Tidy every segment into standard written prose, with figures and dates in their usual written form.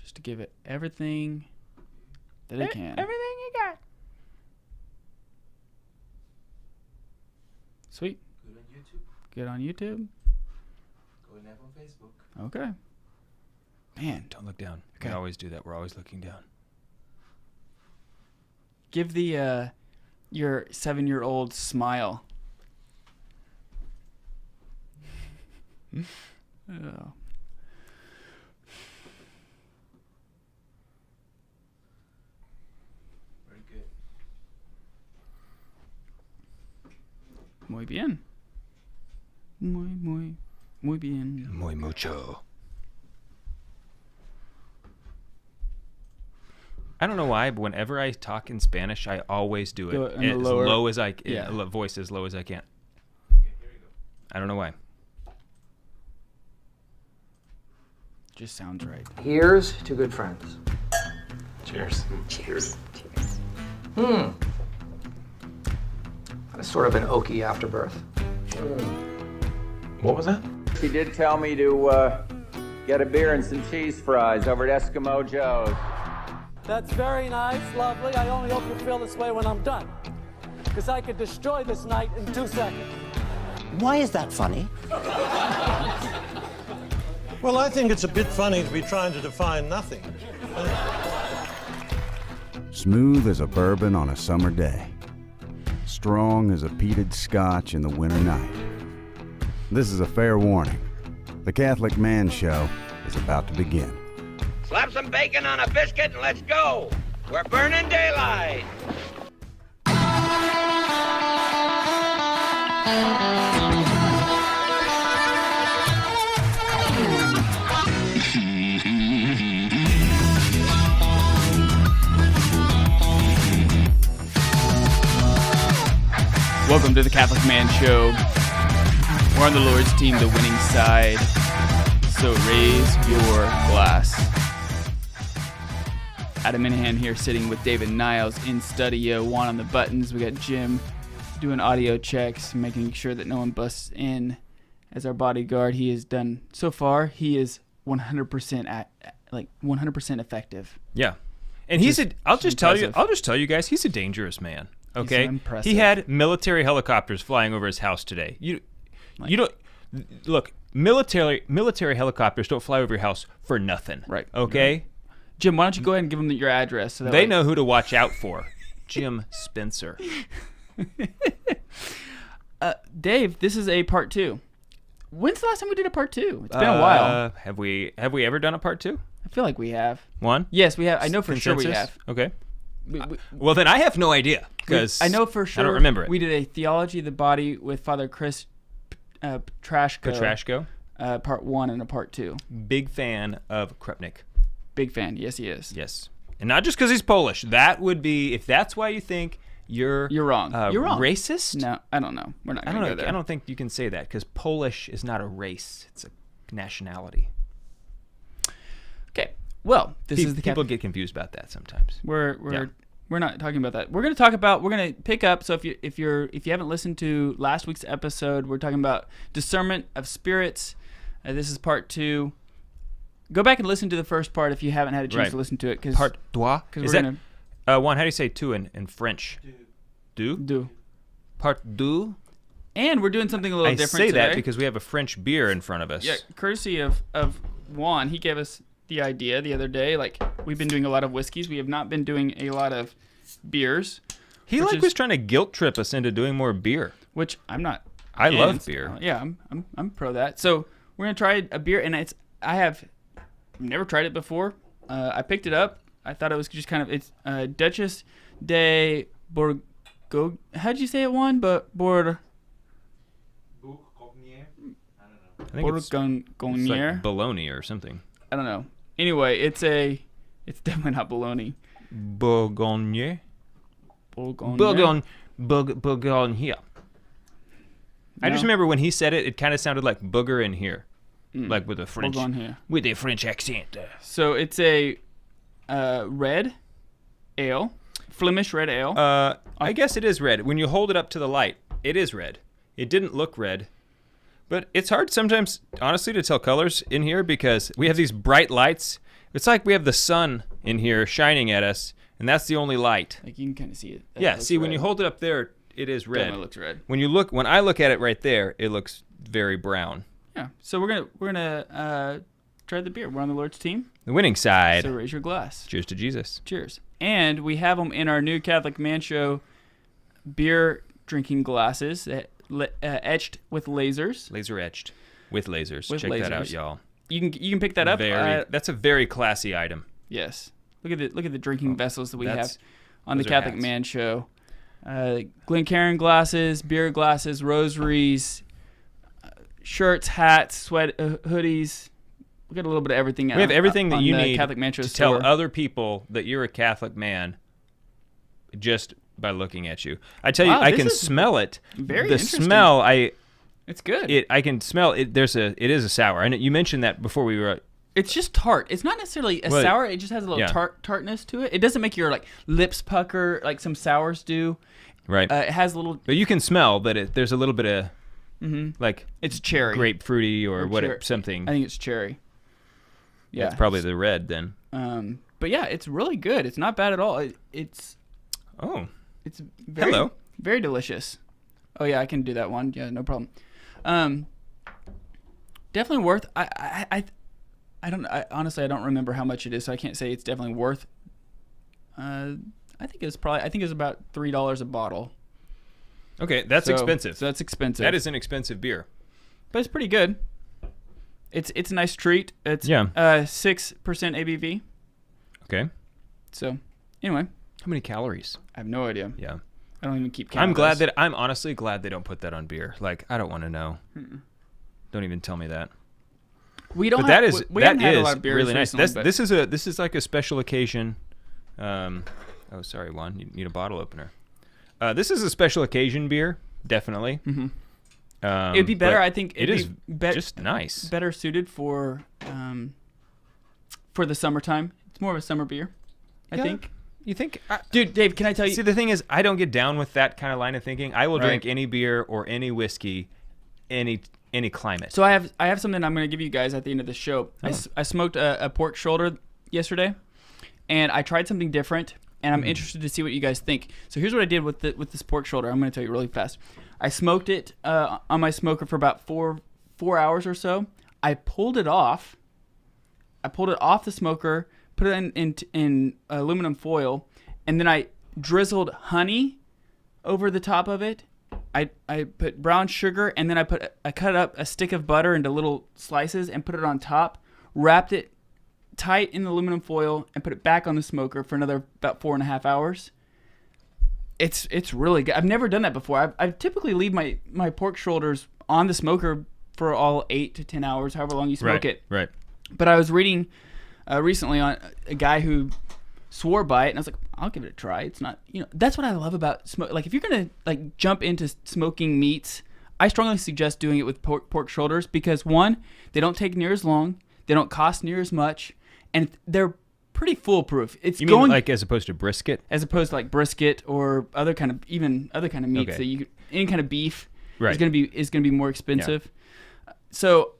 just to give it everything that it can. Everything you got. Sweet. Good on YouTube. Good on YouTube. Go live on Facebook. Okay. Man, Don't look down. Okay. We always do that. We're always looking down. give the your 7-year-old smile. Oh. Very good. Muy bien. Muy bien. Muy mucho. I don't know why, but whenever I talk in Spanish, I always do Go it in the as lower- low as I can. yeah. Voice as low as I can. Okay, here we go. I don't know why. Just sounds right. Here's to good friends. Cheers. Cheers. That's sort of an oaky afterbirth. What was that? He did tell me to get a beer and some cheese fries over at Eskimo Joe's. That's very nice, lovely. I only hope you feel this way when I'm done. Because I could destroy this night in 2 seconds. Why is that funny? Well, I think it's a bit funny to be trying to define nothing. Smooth as a bourbon on a summer day. Strong as a peated scotch in the winter night. This is a fair warning. The Catholic Man Show is about to begin. Slap some bacon on a biscuit and let's go. We're burning daylight. Welcome to the Catholic Man Show. We're on the Lord's team, the winning side. So raise your glass. Adam Minahan here sitting with David Niles in studio. Juan on the buttons. We got Jim doing audio checks, making sure that no one busts in as our bodyguard. He has done, so far, he is 100% 100% effective. Yeah, and I'll just tell you guys, he's a dangerous man. Okay, He's impressive. he had military helicopters flying over his house today. You don't look. Military helicopters don't fly over your house for nothing. Right. Okay. Right. Jim, why don't you go ahead and give them your address? So that They way- know who to watch out for. Jim Spencer. Dave, this is a part 2. When's the last time we did a part 2? It's been a while. Have we ever done a part 2? I feel like we have. One? Yes, we have. I know for sure we Consensus? have. Okay. We- Well, then I have no idea because I know for sure. I don't remember it. We did a Theology of the Body with Father Chris Petrashko. Part 1 and a part 2. Big fan of Krupnik. Big fan. Yes, he is. Yes. And not just because he's Polish. That would be, if that's why you think you're wrong. You're wrong. Racist? No, I don't know. We're not going to go there. I don't think you can say that because Polish is not a race. It's a nationality. Okay. Well, this is the people get confused about that sometimes. We're not talking about that. We're going to pick up. So if you haven't listened to last week's episode, we're talking about discernment of spirits. This is part 2. Go back and listen to the first part if you haven't had a chance to listen to it. Part 2? Is that, Juan, how do you say 2 in French? Do. Part 2? And we're doing something a little different I say today. that because we have a French beer in front of us. Yeah, courtesy of Juan. He gave us the idea the other day. Like, we've been doing a lot of whiskeys. We have not been doing a lot of beers. He was trying to guilt trip us into doing more beer. Which I'm not. I love beer. Yeah, I'm pro that. So we're gonna try a beer, and I've never tried it before. I picked it up. I thought it was just kind of Duchess de Bourgogne. How'd you say it, Juan? Bourgogne. I think it's like bologna or something. I don't know. Anyway, it's definitely not bologna. Bourgogne. Bourgogne. Bourgogne. I just remember when he said it, it kind of sounded like booger in here, like with a French accent. So it's a red ale, Flemish red ale. I guess it is red. When you hold it up to the light, it is red. It didn't look red. But it's hard sometimes, honestly, to tell colors in here because we have these bright lights. It's like we have the sun in here shining at us, and that's the only light. Like you can kind of see it. Yeah, see, when you hold it up there, it is red. Definitely looks red. When I look at it right there, it looks very brown. Yeah. So we're gonna try the beer. We're on the Lord's team. The winning side. So raise your glass. Cheers to Jesus. Cheers. And we have them in our new Catholic Man Show beer drinking glasses that etched with lasers. Laser etched with lasers. With Check lasers. that out, y'all. You can pick that up. That's a very classy item. Yes. Look at the drinking vessels that we have on the those are Catholic hats. Man Show. Glencairn glasses, beer glasses, rosaries, shirts, hats, sweat hoodies. We got a little bit of everything. We have everything that you need Catholic Man Show to store. tell other people that you're a Catholic man just by looking at you. I tell you, I can smell it. Very the interesting. smell, it's good. I can smell it. It is a sour. And you mentioned that before we were. It's just tart. It's not necessarily a sour. It just has a little tartness to it. It doesn't make your lips pucker like some sours do. Right. It has a little. But you can smell that there's a little bit of it's cherry, grapefruity or what something. I think it's cherry. Yeah, it's probably the red then. But yeah, it's really good. It's not bad at all. It's very, hello, very delicious. Oh yeah, I can do that one. Yeah, no problem. Definitely worth. I honestly I don't remember how much it is, so I can't say it's definitely worth. I think it was about $3 a bottle. Okay, that's expensive. So that's expensive. That is an expensive beer, but it's pretty good. It's a nice treat. It's 6% ABV. Okay. So anyway, how many calories? I have no idea. Yeah. I don't even keep counting. I'm honestly glad they don't put that on beer. Like, I don't want to know. Don't even tell me that. We don't. But that is a lot of beers really nice. Recently, This is like a special occasion. Oh, sorry, Juan. You need a bottle opener. This is a special occasion beer, definitely. Mm-hmm. It'd be better, I think. It is just nice. Better suited for the summertime. It's more of a summer beer, I think. You think? Dude, Dave, can I tell you? See, the thing is, I don't get down with that kind of line of thinking. I will drink any beer or any whiskey, any climate. So I have something I'm going to give you guys at the end of the show. Oh. I smoked a pork shoulder yesterday, and I tried something different, and I'm interested to see what you guys think. So here's what I did with this pork shoulder. I'm going to tell you really fast. I smoked it on my smoker for about four hours or so. I pulled it off. The smoker, put it in aluminum foil, and then I drizzled honey over the top of it. I put brown sugar, and then I cut up a stick of butter into little slices and put it on top. Wrapped it tight in the aluminum foil and put it back on the smoker for another about 4.5 hours. It's really good. I've never done that before. I typically leave my pork shoulders on the smoker for all 8 to 10 hours, however long you smoke it. Right. But I was reading recently on a guy who swore by it, and I was like, I'll give it a try. It's not, that's what I love about smoke. Like, if you're gonna jump into smoking meats, I strongly suggest doing it with pork shoulders because, one, they don't take near as long, they don't cost near as much, and they're pretty foolproof. You mean like as opposed to brisket? As opposed to like brisket or other kind of meats that any kind of beef is gonna be more expensive. Yeah. So,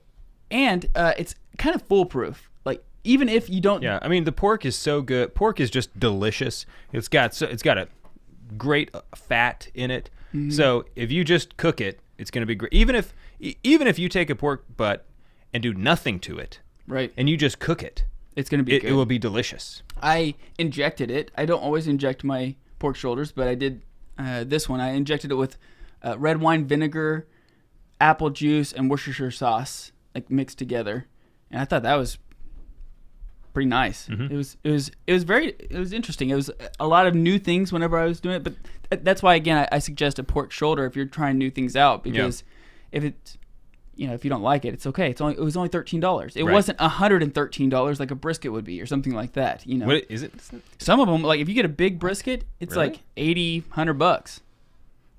and it's kind of foolproof. Like, even if you don't. Yeah, I mean, the pork is so good. Pork is just delicious. It's got a great fat in it. Mm-hmm. So if you just cook it, it's gonna be great. Even if you take a pork butt and do nothing to it, right, and you just cook it, it's gonna be good. It will be delicious. I injected it. I don't always inject my pork shoulders, but I did this one. I injected it with red wine vinegar, apple juice, and Worcestershire sauce, like mixed together, and I thought that was pretty nice. Mm-hmm. It was interesting. It was a lot of new things whenever I was doing it, but that's why again I suggest a pork shoulder if you're trying new things out, because if it's if you don't like it, it's okay. It was only $13. It wasn't $113 like a brisket would be or something like that. What is it? Some of them, like if you get a big brisket, it's like $80-$100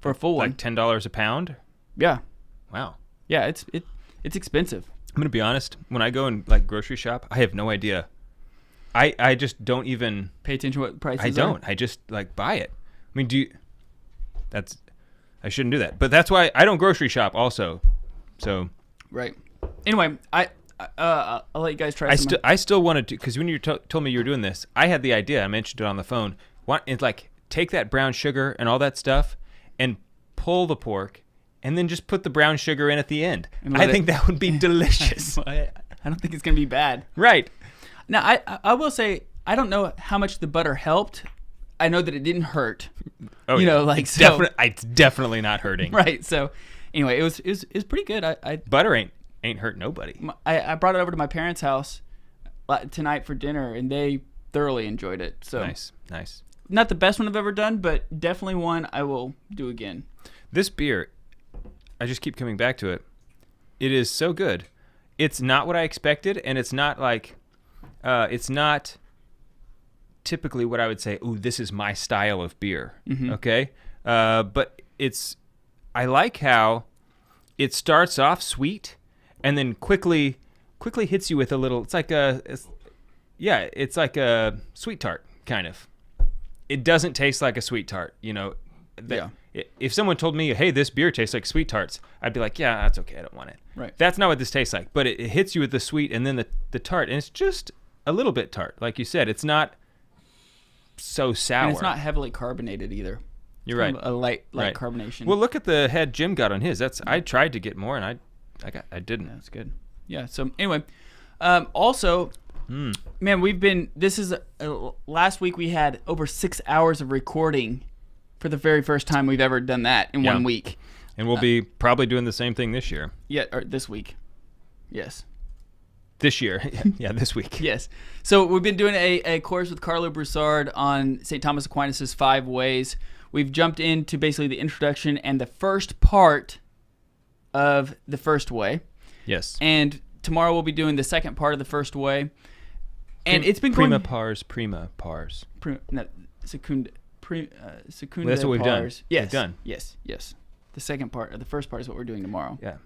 for a full one. Like $10 a pound. Yeah. Wow. Yeah, it's expensive. I'm gonna be honest. When I go and grocery shop, I have no idea. I just don't even pay attention to what prices are. I don't. I just buy it. I mean, I shouldn't do that. But that's why I don't grocery shop also. So right. Anyway, I'll let you guys try some. I still wanted to, because when you told me you were doing this, I had the idea. I mentioned it on the phone. It's like take that brown sugar and all that stuff and pull the pork and then just put the brown sugar in at the end. I think that would be delicious. I don't think it's going to be bad. Right. Now, I will say, I don't know how much the butter helped. I know that it didn't hurt. Oh, it's definitely not hurting. Right. So, anyway, it was pretty good. Butter ain't hurt nobody. I brought it over to my parents' house tonight for dinner, and they thoroughly enjoyed it. So nice. Not the best one I've ever done, but definitely one I will do again. This beer, I just keep coming back to it. It is so good. It's not what I expected, and it's not like, it's not typically what I would say, ooh, this is my style of beer, okay? But I like how it starts off sweet and then quickly hits you with a little, it's like a sweet tart, kind of. It doesn't taste like a sweet tart, If someone told me, hey, this beer tastes like sweet tarts, I'd be like, yeah, that's okay, I don't want it. Right. That's not what this tastes like, but it hits you with the sweet and then the tart, and it's just a little bit tart. Like you said, it's not so sour. And it's not heavily carbonated either. You're right. A light carbonation. Well, look at the head Jim got on his. I tried to get more, and I didn't. That's good. Yeah, so anyway, also... Man, last week we had over 6 hours of recording for the very first time we've ever done that in 1 week. And we'll be probably doing the same thing this year. Yeah, or this week. Yes. This year. Yeah, this week. Yes. So we've been doing a course with Carlo Broussard on St. Thomas Aquinas' 5 ways. We've jumped into basically the introduction and the first part of the first way. Yes. And tomorrow we'll be doing the second part of the first way. And it's been prima going... Prima pars. Secunda Well, that's what we've done. Yes. We've done. Yes. The second part, or the first part is what we're doing tomorrow. Yeah.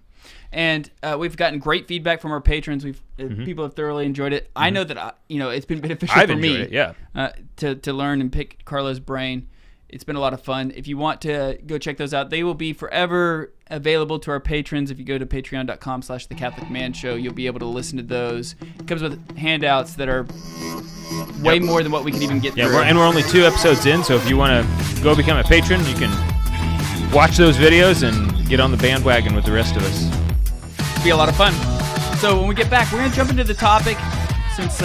And we've gotten great feedback from our patrons. People have thoroughly enjoyed it. I know that it's been beneficial for me. Enjoyed it, yeah. To learn and pick Carlo's brain. It's been a lot of fun. If you want to go check those out, they will be forever available to our patrons. If you go to patreon.com/thecatholicmanshow, you'll be able to listen to those. It comes with handouts that are way more than what we can even get through. Yeah, we're only 2 episodes in, so if you want to go become a patron, you can watch those videos and get on the bandwagon with the rest of us. It'll be a lot of fun. So when we get back, we're going to jump into the topic since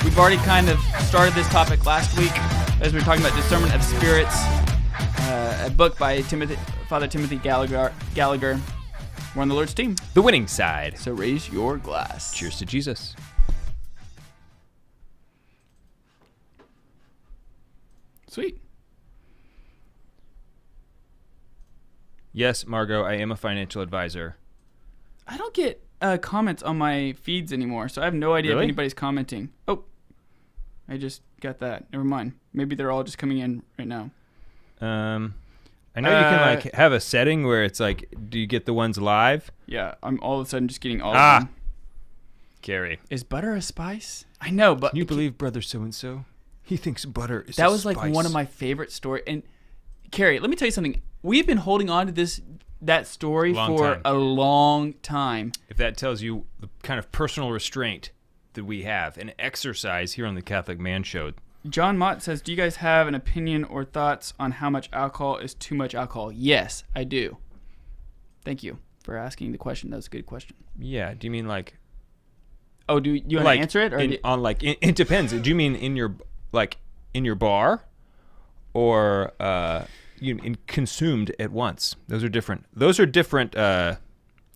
we've already kind of started this topic last week as we were talking about Discernment of Spirits, a book by Father Timothy Gallagher. We're on the Lord's team. The winning side. So raise your glass. Cheers to Jesus. Sweet. Yes, Margot, I am a financial advisor. I don't get comments on my feeds anymore, so I have no idea if anybody's commenting. Oh, I just got that. Never mind. Maybe they're all just coming in right now. I know you can have a setting where it's like, do you get the ones live? Yeah, I'm all of a sudden just getting all of them. Carrie. Is butter a spice? I know, but... Can you believe brother so-and-so? He thinks butter is a spice. That was like one of my favorite stories. And Carrie, let me tell you something. We've been holding on to that story for a long time. If that tells you the kind of personal restraint that we have, an exercise here on the Catholic Man Show. John Mott says, do you guys have an opinion or thoughts on how much alcohol is too much alcohol? Yes, I do. Thank you for asking the question. That was a good question. Yeah. Do you mean like... Oh, do you want to answer it? Or it depends. Do you mean in your bar or consumed at once? Those are different. Different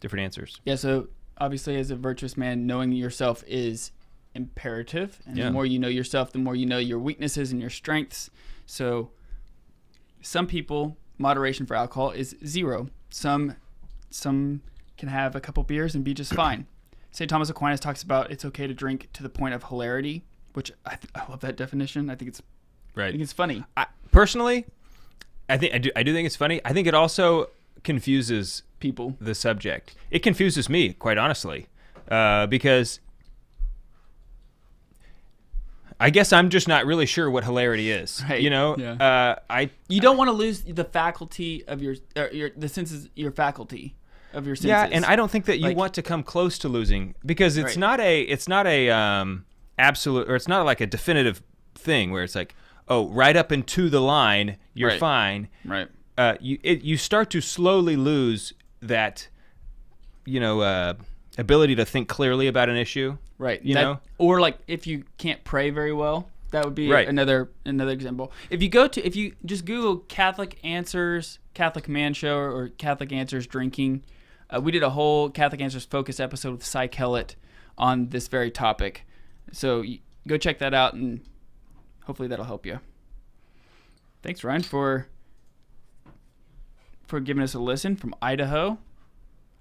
answers. Yeah, so obviously as a virtuous man, knowing yourself is imperative, and the more you know yourself, the more you know your weaknesses and your strengths. So some people, moderation for alcohol is 0. Some can have a couple beers and be just fine. St. Thomas Aquinas talks about it's okay to drink to the point of hilarity, which I love that definition. I think it's right. I think it's funny. Personally, I do think it's funny. I think it also confuses people. The subject. It confuses me, quite honestly, because I guess I'm just not really sure what hilarity is. Right. You know, you don't want to lose the faculty of your senses, your faculty. of your senses. Yeah, and I don't think that you Like- want to come close to losing because it's Right. not a absolute, or it's not like a definitive thing where it's like, oh, right up into the line, you're Right. fine. Right. You start to slowly lose that, ability to think clearly about an issue. Right. You know? Or like if you can't pray very well, that would be Right. another example. If you just Google Catholic Answers, Catholic Man Show, or Catholic Answers Drinking, we did a whole Catholic Answers focus episode with Cy Kellett on this very topic. So go check that out, and hopefully that'll help you. Thanks, Ryan, for giving us a listen from Idaho.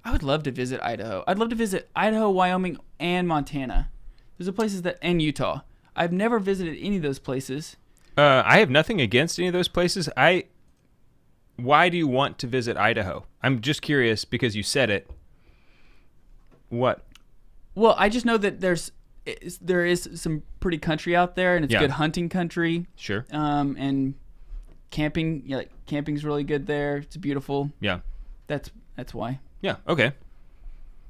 I would love to visit Idaho. I'd love to visit Idaho, Wyoming, and Montana. Those are places and Utah. I've never visited any of those places. I have nothing against any of those places. Why do you want to visit Idaho? I'm just curious because you said it. What? Well, I just know that there is some pretty country out there, and it's good hunting country. Sure. And camping, camping's really good there. It's beautiful. Yeah. That's why. Yeah. Okay.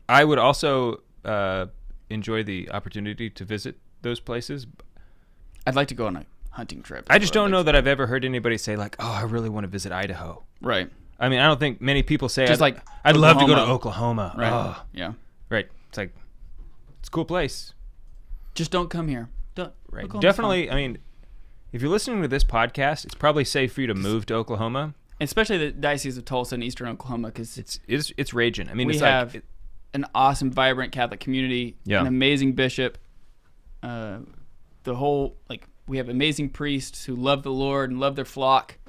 I would also enjoy the opportunity to visit those places. I'd like to go on a hunting trip. I just don't know that I've ever heard anybody say like, "Oh, I really want to visit Idaho." Right. I mean, I don't think many people say. Just like I'd love to go to Oklahoma. Oklahoma. Right. Oh. Yeah. Right. It's like it's a cool place. Just don't come here. Right. Oklahoma's Definitely. fine. I mean, if you're listening to this podcast, it's probably safe for you to move to Oklahoma. Especially the Diocese of Tulsa in eastern Oklahoma, because It's raging. I mean, we it's have like an awesome, vibrant Catholic community. Yeah. An amazing bishop. We have amazing priests who love the Lord and love their flock.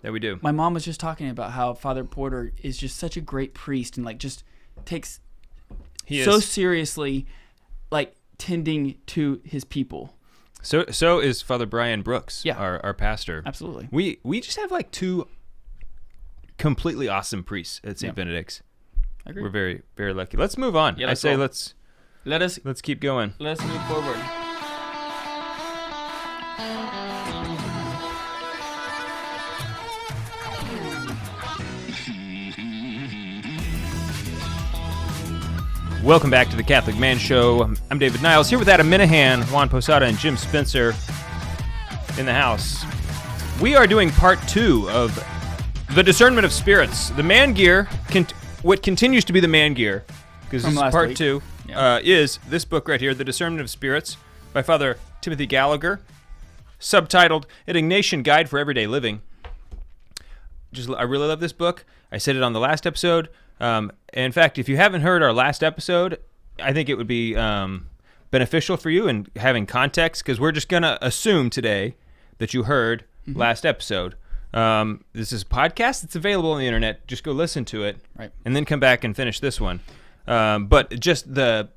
that we do. My mom was just talking about how Father Porter is just such a great priest and just takes seriously, tending to his people. So is Father Brian Brooks, Yeah. our pastor. Absolutely. We just have two completely awesome priests at St. Benedict's. I agree. We're very, very lucky. Let's move on. Yeah, I say let's keep going. Let's move forward. Welcome back to the Catholic Man Show. I'm David Niles, here with Adam Minahan, Juan Posada, and Jim Spencer in the house. We are doing part 2 of the Discernment of Spirits. The man gear, what continues to be the man gear, because this is part week. 2, is this book right here, The Discernment of Spirits, by Father Timothy Gallagher, subtitled An Ignatian Guide for Everyday Living. I really love this book. I said it on the last episode. In fact, if you haven't heard our last episode, I think it would be beneficial for you in having context, because we're just going to assume today that you heard last episode. This is a podcast. It's available on the internet. Just go listen to it, right, and then come back and finish this one. But just the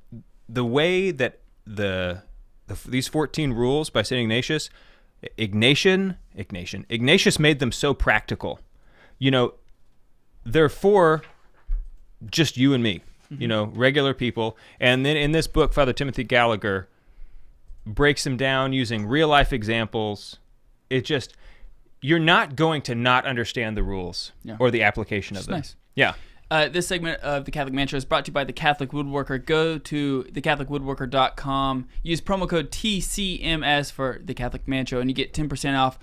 way that these 14 rules by St. Ignatius, Ignatius made them so practical. They're for just you and me, regular people. And then in this book, Father Timothy Gallagher breaks them down using real life examples. You're not going to not understand the rules or the application of them. Nice. Yeah. This segment of the Catholic Man Show is brought to you by the Catholic Woodworker. Go to thecatholicwoodworker.com. Use promo code TCMS for the Catholic Man Show, and you get 10% off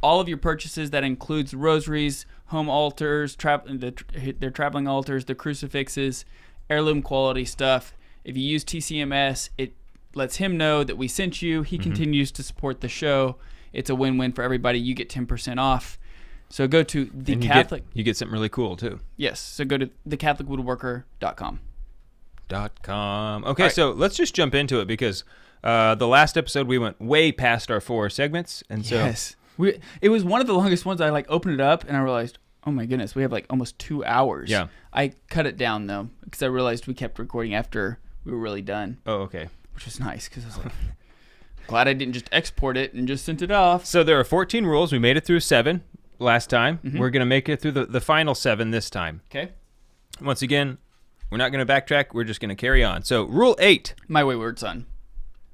all of your purchases. That includes rosaries, home altars, their traveling altars, the crucifixes, heirloom quality stuff. If you use TCMS, it lets him know that we sent you. He continues to support the show. It's a win-win for everybody. You get 10% off. So go to the and Catholic. You get something really cool too. Yes. So go to thecatholicwoodworker.com. Okay, right. So let's just jump into it, because the last episode we went way past our 4 segments, and so Yes. It was one of the longest ones. I opened it up and I realized, oh my goodness, we have almost 2 hours. Yeah. I cut it down though, because I realized we kept recording after we were really done. Oh, okay. Which was nice, because I was glad I didn't just export it and just sent it off. So there are 14 rules. We made it through 7 last time. We're going to make it through the final 7 this time. Okay. Once again, we're not going to backtrack. We're just going to carry on. So Rule 8. My wayward son.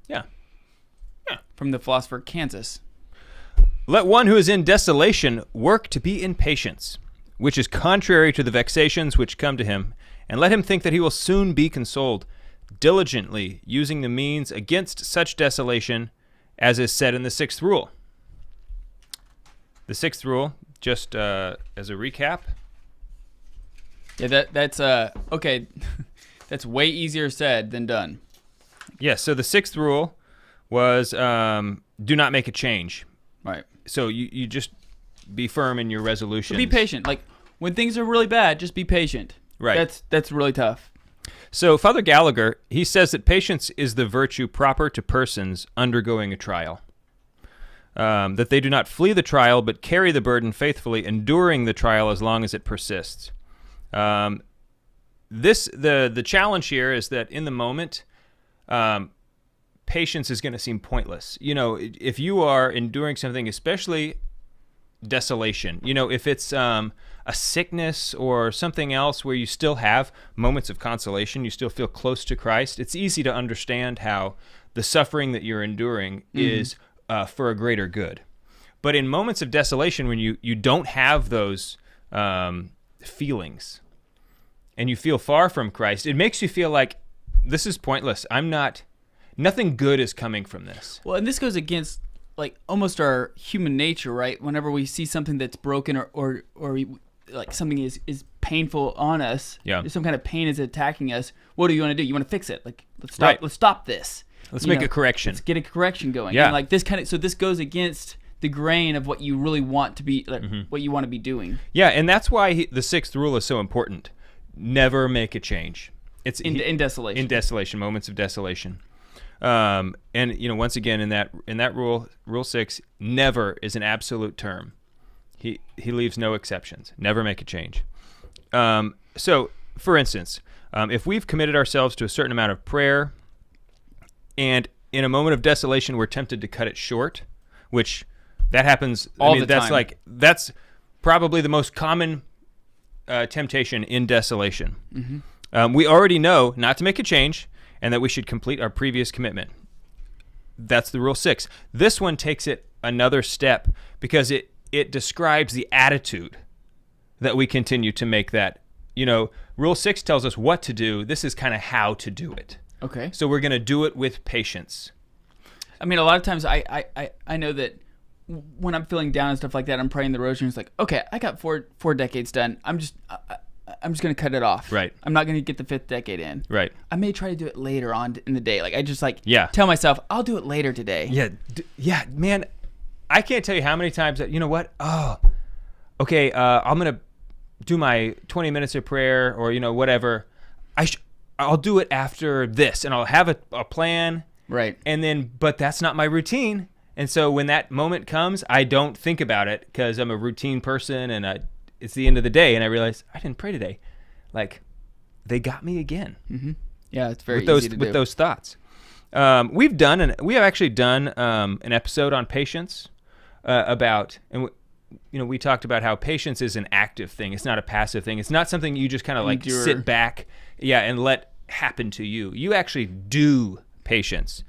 Yeah. From the philosopher Kansas. Let one who is in desolation work to be in patience, which is contrary to the vexations which come to him, and let him think that he will soon be consoled, diligently using the means against such desolation as is said in the 6th rule. The 6th rule, just as a recap. Yeah, that's okay. That's way easier said than done. Yeah, so the 6th rule was do not make a change. Right. So you just be firm in your resolution. So be patient. Like when things are really bad, just be patient. Right. That's really tough. So Father Gallagher, he says that patience is the virtue proper to persons undergoing a trial. That they do not flee the trial, but carry the burden faithfully, enduring the trial as long as it persists. The challenge here is that in the moment, patience is going to seem pointless. You know, if you are enduring something, especially desolation, you know, if it's a sickness or something else where you still have moments of consolation, you still feel close to Christ, it's easy to understand how the suffering that you're enduring is for a greater good. But in moments of desolation, when you don't have those feelings and you feel far from Christ, it makes you feel like this is pointless. Nothing good is coming from this. Well, and this goes against like almost our human nature, right? Whenever we see something that's broken or like something is painful on us, some kind of pain is attacking us, what do you want to do? You want to fix it. Like let's stop this. Let's make a correction. Let's get a correction going. Yeah. And like this so this goes against the grain of what you really want to be, like, what you want to be doing. Yeah, and that's why the 6th rule is so important. Never make a change. It's in desolation. In desolation, moments of desolation. And you know, once again, in that rule 6, never is an absolute term. He leaves no exceptions. Never make a change. So, for instance, if we've committed ourselves to a certain amount of prayer, and in a moment of desolation we're tempted to cut it short, which that happens all the time. That's probably the most common temptation in desolation. We already know not to make a change and that we should complete our previous commitment. That's the rule 6. This one takes it another step because it describes the attitude that we continue to make that. You know, rule 6 tells us what to do. This is kind of how to do it. Okay. So we're going to do it with patience. I mean, a lot of times I know that when I'm feeling down and stuff like that, I'm praying the rosary and it's like, okay, I got four decades done. I'm just going to cut it off. Right. I'm not going to get the 5th decade in. Right. I may try to do it later on in the day. Like I just tell myself, I'll do it later today. Yeah, man, I can't tell you how many times that, you know what? Oh, okay, I'm going to do my 20 minutes of prayer or, you know, whatever. I'll do it after this and I'll have a plan. Right. And then, but that's not my routine. And so when that moment comes, I don't think about it because I'm a routine person and it's the end of the day and I realize I didn't pray today. Like, they got me again. Mm-hmm. Yeah, it's very easy to do. With those thoughts. We have actually done an episode on patience we talked about how patience is an active thing. It's not a passive thing. It's not something you just kind of like sit back, and let happen to you. You actually do patience.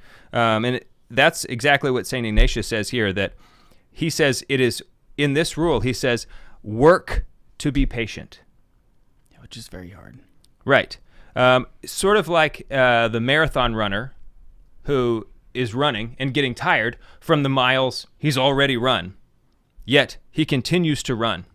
That's exactly what St. Ignatius says here, that he says it is, in this rule, he says, work to be patient. Which is very hard. Right. Sort of like the marathon runner who is running and getting tired from the miles he's already run, yet he continues to run.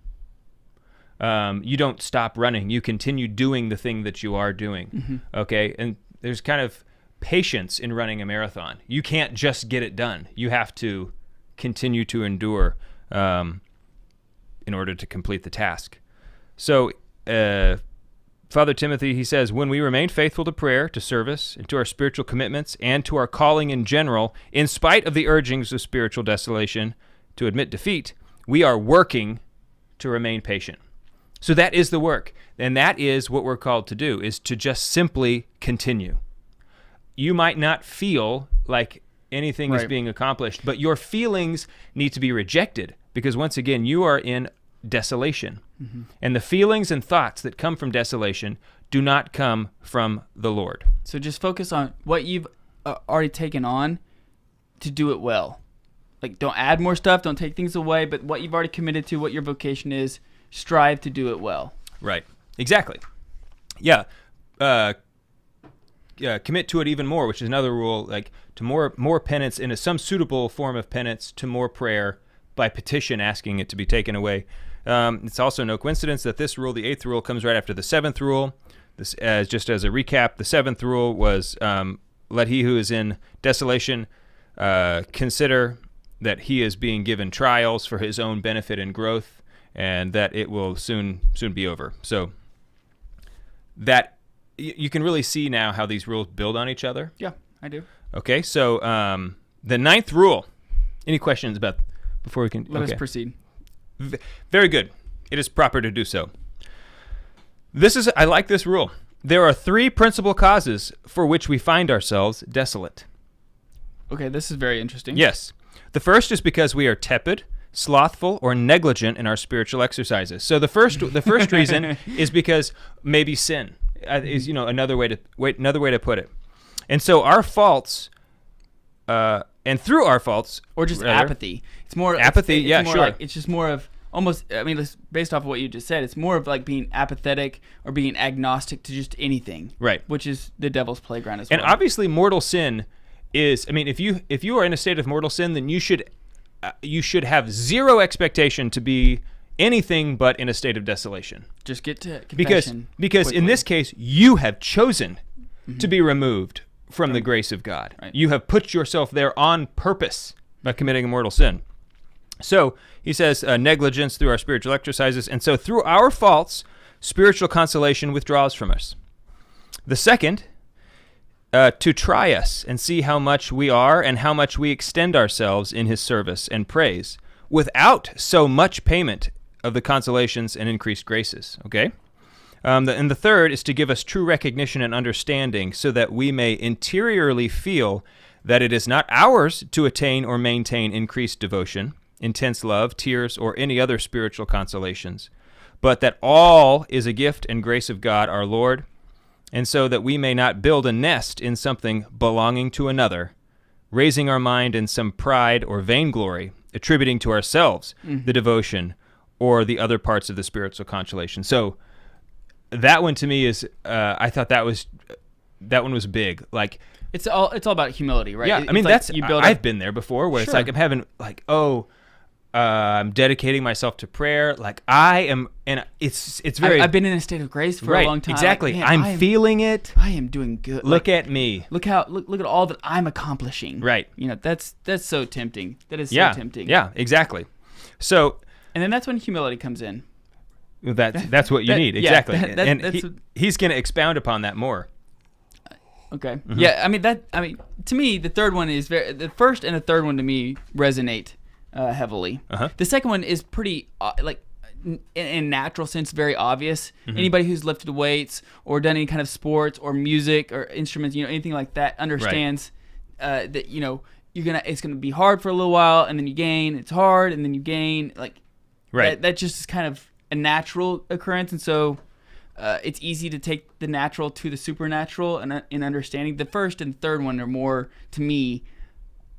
You don't stop running. You continue doing the thing that you are doing. Okay? And there's kind of patience in running a marathon. You can't just get it done. You have to continue to endure in order to complete the task. So Father Timothy, he says, when we remain faithful to prayer, to service, and to our spiritual commitments, and to our calling in general, in spite of the urgings of spiritual desolation, to admit defeat, we are working to remain patient. So that is the work. And that is what we're called to do, is to just simply continue. You might not feel like anything is being accomplished, but your feelings need to be rejected because, once again, you are in desolation. And the feelings and thoughts that come from desolation do not come from the Lord. So just focus on what you've already taken on to do it well. Like, don't add more stuff, don't take things away, but what you've already committed to, what your vocation is, strive to do it well. Right. Exactly. Yeah. Commit to it even more, which is another rule, like to more penance in some suitable form of penance, to more prayer by petition asking it to be taken away. It's also no coincidence that this rule, the 8th rule, comes right after the 7th rule. This, just as a recap, the 7th rule was let he who is in desolation consider that he is being given trials for his own benefit and growth, and that it will soon be over. So that you can really see now how these rules build on each other. Yeah, I do. Okay, so the 9th rule. Any questions about before we can? Let us proceed. Very good. It is proper to do so. I like this rule. There are 3 principal causes for which we find ourselves desolate. Okay, this is very interesting. Yes. The first is because we are tepid, slothful, or negligent in our spiritual exercises. So the first reason is because maybe sin is another way to put it. And so our faults, and through our faults, or just apathy. It's more apathy. It's more sure. Like, it's just more of almost. I mean, based off of what you just said, it's more of like being apathetic or being agnostic to just anything. Right. Which is the devil's playground as well. And obviously, mortal sin is. I mean, if you are in a state of mortal sin, then you should have zero expectation to be anything but in a state of desolation. Just get to confession. Because quickly. in this case, you have chosen to be removed from the grace of God. Right. You have put yourself there on purpose by committing a mortal sin. So he says negligence through our spiritual exercises, and so through our faults, spiritual consolation withdraws from us. The second, to try us and see how much we are and how much we extend ourselves in his service and praise without so much payment of the consolations and increased graces. Okay? And the third is to give us true recognition and understanding so that we may interiorly feel that it is not ours to attain or maintain increased devotion, intense love, tears, or any other spiritual consolations, but that all is a gift and grace of God our Lord, and so that we may not build a nest in something belonging to another, raising our mind in some pride or vainglory, attributing to ourselves the devotion or the other parts of the spiritual consolation. So that one to me is, I thought that one was big. Like it's all about humility, right? Yeah, I mean like I've been there before, where it's like I'm having like, I'm dedicating myself to prayer. Like I am, and it's very. I've been in a state of grace for a long time. Exactly. Like, I'm feeling it. I am doing good. Look at me. Look at all that I'm accomplishing. Right. That's so tempting. That is so tempting. Yeah. Exactly. So. And then that's when humility comes in. That's what you need. Exactly. And he's going to expound upon that more. Okay. Mm-hmm. Yeah. I mean, to me, the third one is the first and the third one to me resonate heavily. The second one is pretty in a natural sense, very obvious. Anybody who's lifted weights or done any kind of sports or music or instruments, anything like that, understands that it's gonna be hard for a little while, and then you gain. It's hard, and then you gain. That just is kind of a natural occurrence, and so it's easy to take the natural to the supernatural in understanding. The first and third one are more, to me,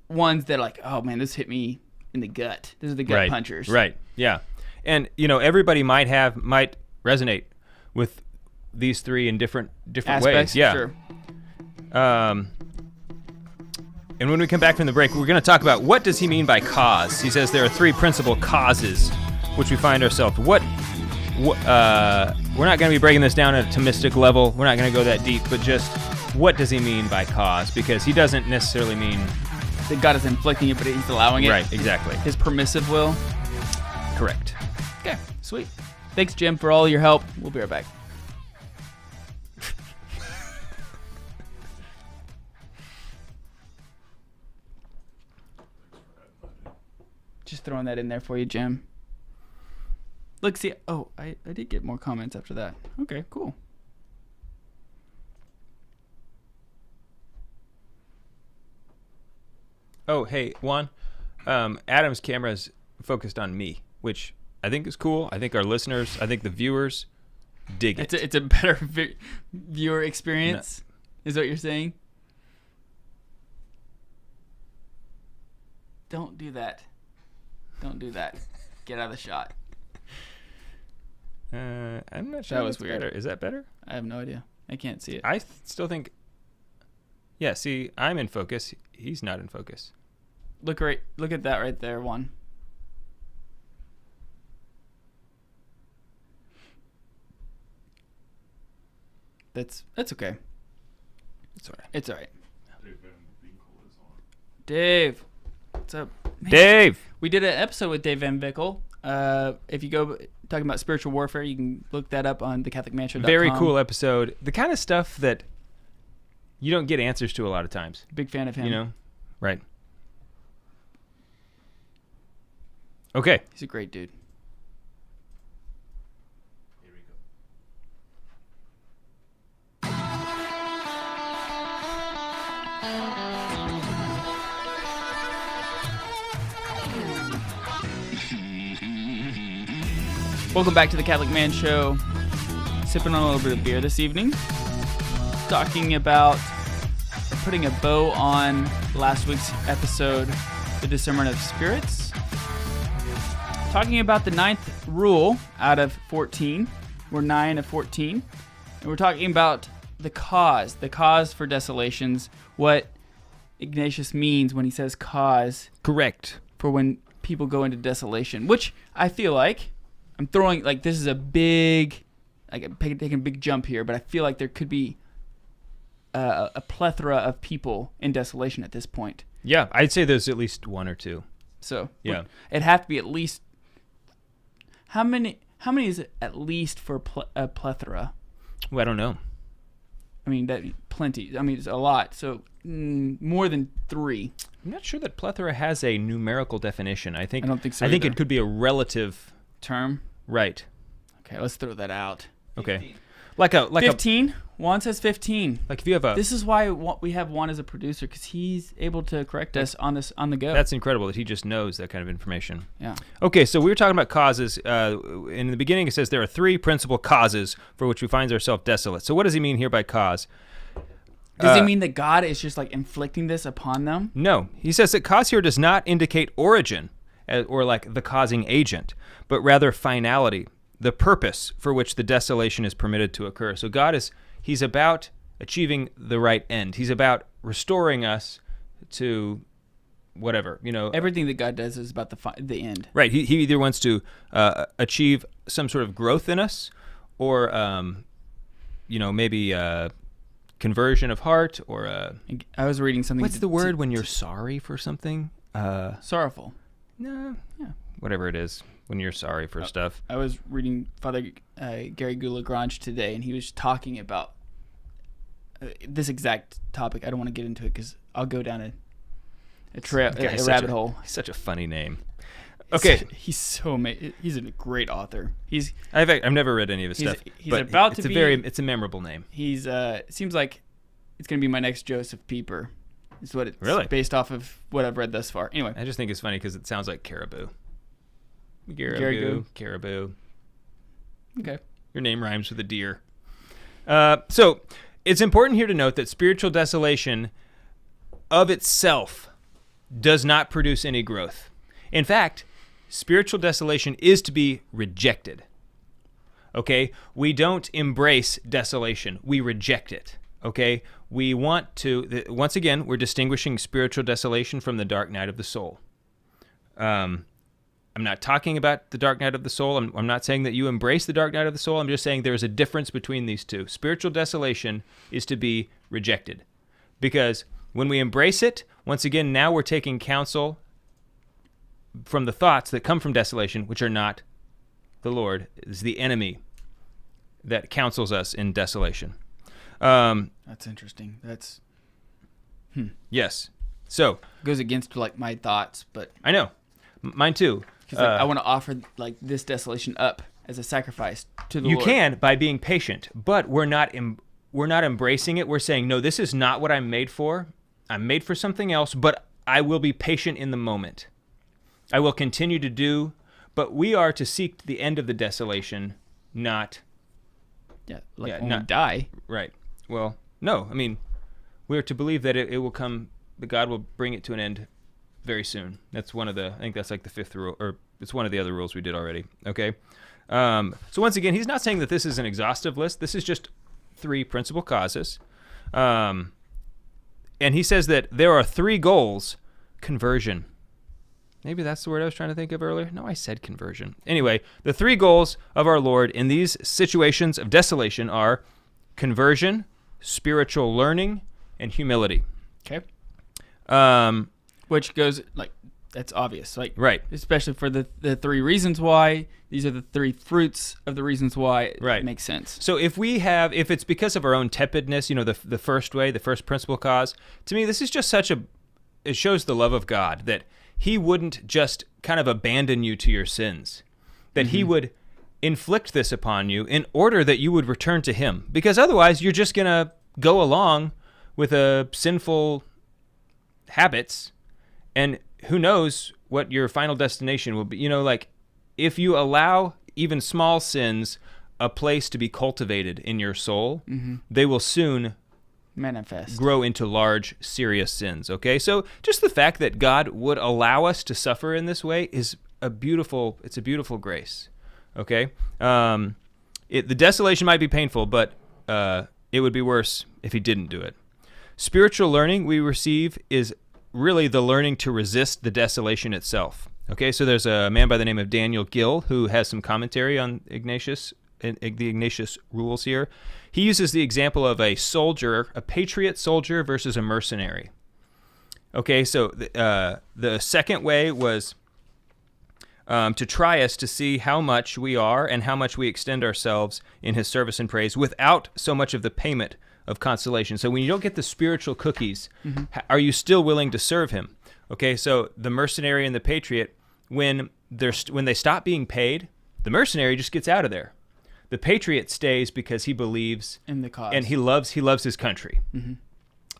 ones that are like, oh man, this hit me in the gut. These are the gut punchers. Right. Yeah. And everybody might resonate with these three in different aspects, ways. Yeah. Sure. And when we come back from the break, we're going to talk about what does he mean by cause. He says there are 3 principal causes which we find ourselves. We're not going to be breaking this down at a Thomistic level. We're not going to go that deep, but just what does he mean by cause? Because he doesn't necessarily mean that God is inflicting it, but he's allowing it. Right, exactly. His permissive will. Correct. Okay, sweet. Thanks, Jim, for all your help. We'll be right back. Just throwing that in there for you, Jim. Look, see, I did get more comments after that. Okay, cool. Oh, hey, Juan. Adam's camera is focused on me, which I think is cool. I think our listeners, I think the viewers dig it. It's a better viewer experience, is what you're saying? Don't do that. Don't do that. Get out of the shot. I'm not sure. That was that's weird. Better. Is that better? I have no idea. I can't see it. I still think. Yeah. See, I'm in focus. He's not in focus. Look at that right there. One. That's okay. It's all right. It's all right. Dave, what's up? Man, Dave. we did an episode with Dave Van Vickle. If you go talking about spiritual warfare, you can look that up on thecatholicmanshow.com. Very cool episode. The kind of stuff that you don't get answers to a lot of times. Big fan of him. You know? Right. Okay. He's a great dude. Here we go. Welcome back to the Catholic Man Show. Sipping on a little bit of beer this evening. Talking about putting a bow on last week's episode, The Discernment of Spirits. Talking about the 9th rule out of 14. We're 9 of 14. And we're talking about the cause for desolations, what Ignatius means when he says cause. Correct. For when people go into desolation, which I feel like I'm throwing, like, this is a big, like, I'm taking a big jump here, but I feel like there could be a plethora of people in desolation at this point. Yeah, I'd say there's at least one or two. So yeah, it'd have to be at least. How many is it at least for a plethora? Well, I don't know. I mean, that plenty. I mean, it's a lot. So more than 3. I'm not sure that plethora has a numerical definition. I don't think so. I think either. it could be a relative term. Right. Okay, let's throw that out. 15. Okay. Like 15? Juan says 15. Like if you have a... This is why we have Juan as a producer, because he's able to correct us on the go. That's incredible that he just knows that kind of information. Yeah. Okay, so we were talking about causes. In the beginning it says there are 3 principal causes for which we find ourselves desolate. So what does he mean here by cause? Does he mean that God is just like inflicting this upon them? No. He says that cause here does not indicate origin or like the causing agent, but rather finality, the purpose for which the desolation is permitted to occur. So he's about achieving the right end. He's about restoring us to whatever, Everything that God does is about the end. Right. He either wants to achieve some sort of growth in us or, maybe conversion of heart or... I was reading something... What's the word when you're sorry for something? Sorrowful. No. Yeah. Whatever it is. When you're sorry for stuff. I was reading Father Gary Goulagrange today, and he was talking about this exact topic. I don't want to get into it because I'll go down a rabbit hole. He's such a funny name. Okay, he's he's a great author. I've never read any of his stuff. It's a memorable name. He's it seems like it's gonna be my next Joseph Pieper. Is what it's based off of what I've read thus far. Anyway, I just think it's funny because it sounds like caribou. Caribou. Okay. Your name rhymes with a deer. So it's important here to note that spiritual desolation of itself does not produce any growth. In fact, spiritual desolation is to be rejected. Okay? We don't embrace desolation. We reject it. Okay? We want to, once again, we're distinguishing spiritual desolation from the dark night of the soul. I'm not talking about the dark night of the soul. I'm not saying that you embrace the dark night of the soul. I'm just saying there's a difference between these two. Spiritual desolation is to be rejected. Because when we embrace it, once again, now we're taking counsel from the thoughts that come from desolation, which are not the Lord. It's the enemy that counsels us in desolation. That's interesting. That's... Yes. So... It goes against, like, my thoughts, but... I know. Mine too. Because I want to offer like this desolation up as a sacrifice to the Lord. You can by being patient, but we're not embracing it. We're saying, no, this is not what I'm made for. I'm made for something else, but I will be patient in the moment. I will continue to do, but we are to seek the end of the desolation, not... Yeah, like when we die. Right. Well, no, I mean, we are to believe that it will come, that God will bring it to an end very soon. That's one of the, I think that's like the 5th rule, or It's one of the other rules we did already. Okay. So once again, he's not saying that this is an exhaustive list. This is just 3 principal causes. And he says that there are 3 goals. Conversion. Maybe that's the word I was trying to think of earlier. No, I said conversion. Anyway, the 3 goals of our Lord in these situations of desolation are conversion, spiritual learning, and humility. Okay. Which goes, like, that's obvious. Like, right. Especially for the 3 reasons why. These are the 3 fruits of the reasons why it makes sense. So if it's because of our own tepidness, the first way, the first principal cause, to me, this is just it shows the love of God, that he wouldn't just kind of abandon you to your sins, that he would inflict this upon you in order that you would return to him. Because otherwise, you're just going to go along with sinful habits, and who knows what your final destination will be. Like, if you allow even small sins a place to be cultivated in your soul, they will soon manifest, grow into large, serious sins. Okay, so just the fact that God would allow us to suffer in this way is a beautiful grace. Okay, the desolation might be painful, but it would be worse if he didn't do it. Spiritual learning we receive is really the learning to resist the desolation itself. Okay, so there's a man by the name of Daniel Gill who has some commentary on the Ignatius rules here. He uses the example of a patriot soldier versus a mercenary. Okay, so the second way was to try us to see how much we are and how much we extend ourselves in his service and praise without so much of the payment of consolation. So when you don't get the spiritual cookies, are you still willing to serve him? Okay, so the mercenary and the patriot, when they stop being paid, the mercenary just gets out of there. The patriot stays because he believes in the cause, and he loves his country,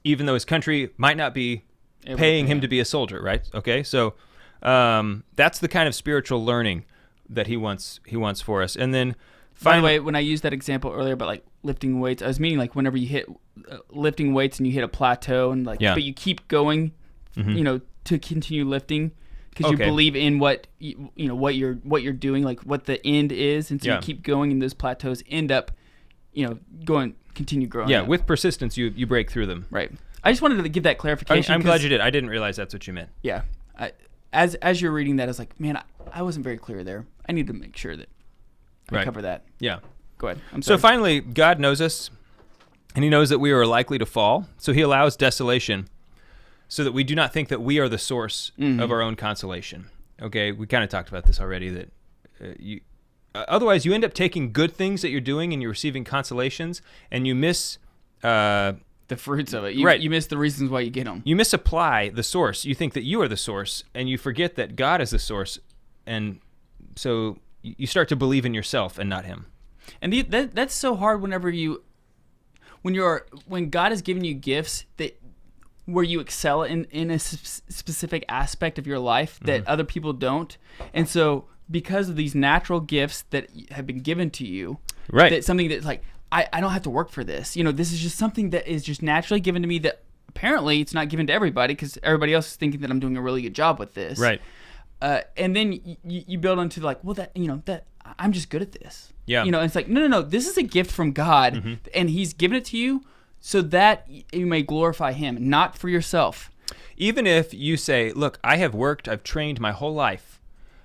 even though his country might not be paying him to be a soldier, right? Okay, so that's the kind of spiritual learning that he wants for us. And then, by the way, when I used that example earlier about like lifting weights, I was meaning like whenever you hit lifting weights and you hit a plateau, and but you keep going, to continue lifting. Because you believe in what what you're doing, like what the end is, and so you keep going, and those plateaus end up, continue growing. Yeah, up. With persistence, you break through them. Right. I just wanted to give that clarification. I'm glad you did. I didn't realize that's what you meant. Yeah. As you're reading that, I was like, man, I wasn't very clear there. I need to make sure that I cover that. Yeah. Go ahead. I'm sorry. So finally, God knows us, and he knows that we are likely to fall. So he allows desolation, so that we do not think that we are the source of our own consolation. Okay, we kind of talked about this already, that otherwise you end up taking good things that you're doing and you're receiving consolations, and you miss the fruits of it. You miss the reasons why you get them. You misapply the source. You think that you are the source, and you forget that God is the source, and so you start to believe in yourself and not him. And that's so hard when God has given you gifts where you excel in a specific aspect of your life that other people don't. And so because of these natural gifts that have been given to you, that's something that's like, I don't have to work for this. This is just something that is just naturally given to me, that apparently it's not given to everybody because everybody else is thinking that I'm doing a really good job with this. Right. And then you build into like, well, that I'm just good at this. Yeah. And it's like, no, this is a gift from God, and he's given it to you so that you may glorify him, not for yourself. Even if you say, look, I've trained my whole life.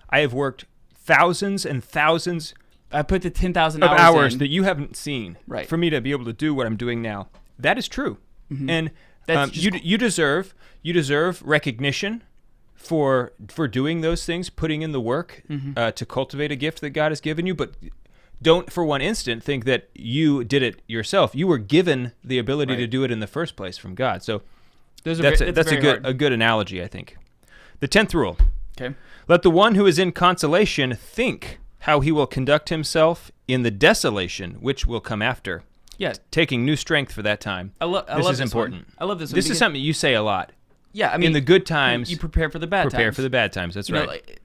I have worked thousands and thousands I put the 10,000 hours that you haven't seen right. for me to be able to do what I'm doing now. That is true. And you deserve recognition for doing those things, putting in the work to cultivate a gift that God has given you, but don't for one instant think that you did it yourself. You were given the ability to do it in the first place from God. So that's a good analogy, I think. The 10th rule. Okay. Let the one who is in consolation think how he will conduct himself in the desolation which will come after. Yeah. Taking new strength for that time. This is important. I love this one. This is something you say a lot. Yeah, I mean, in the good times, you prepare for the bad times. Prepare for the bad times. That's right.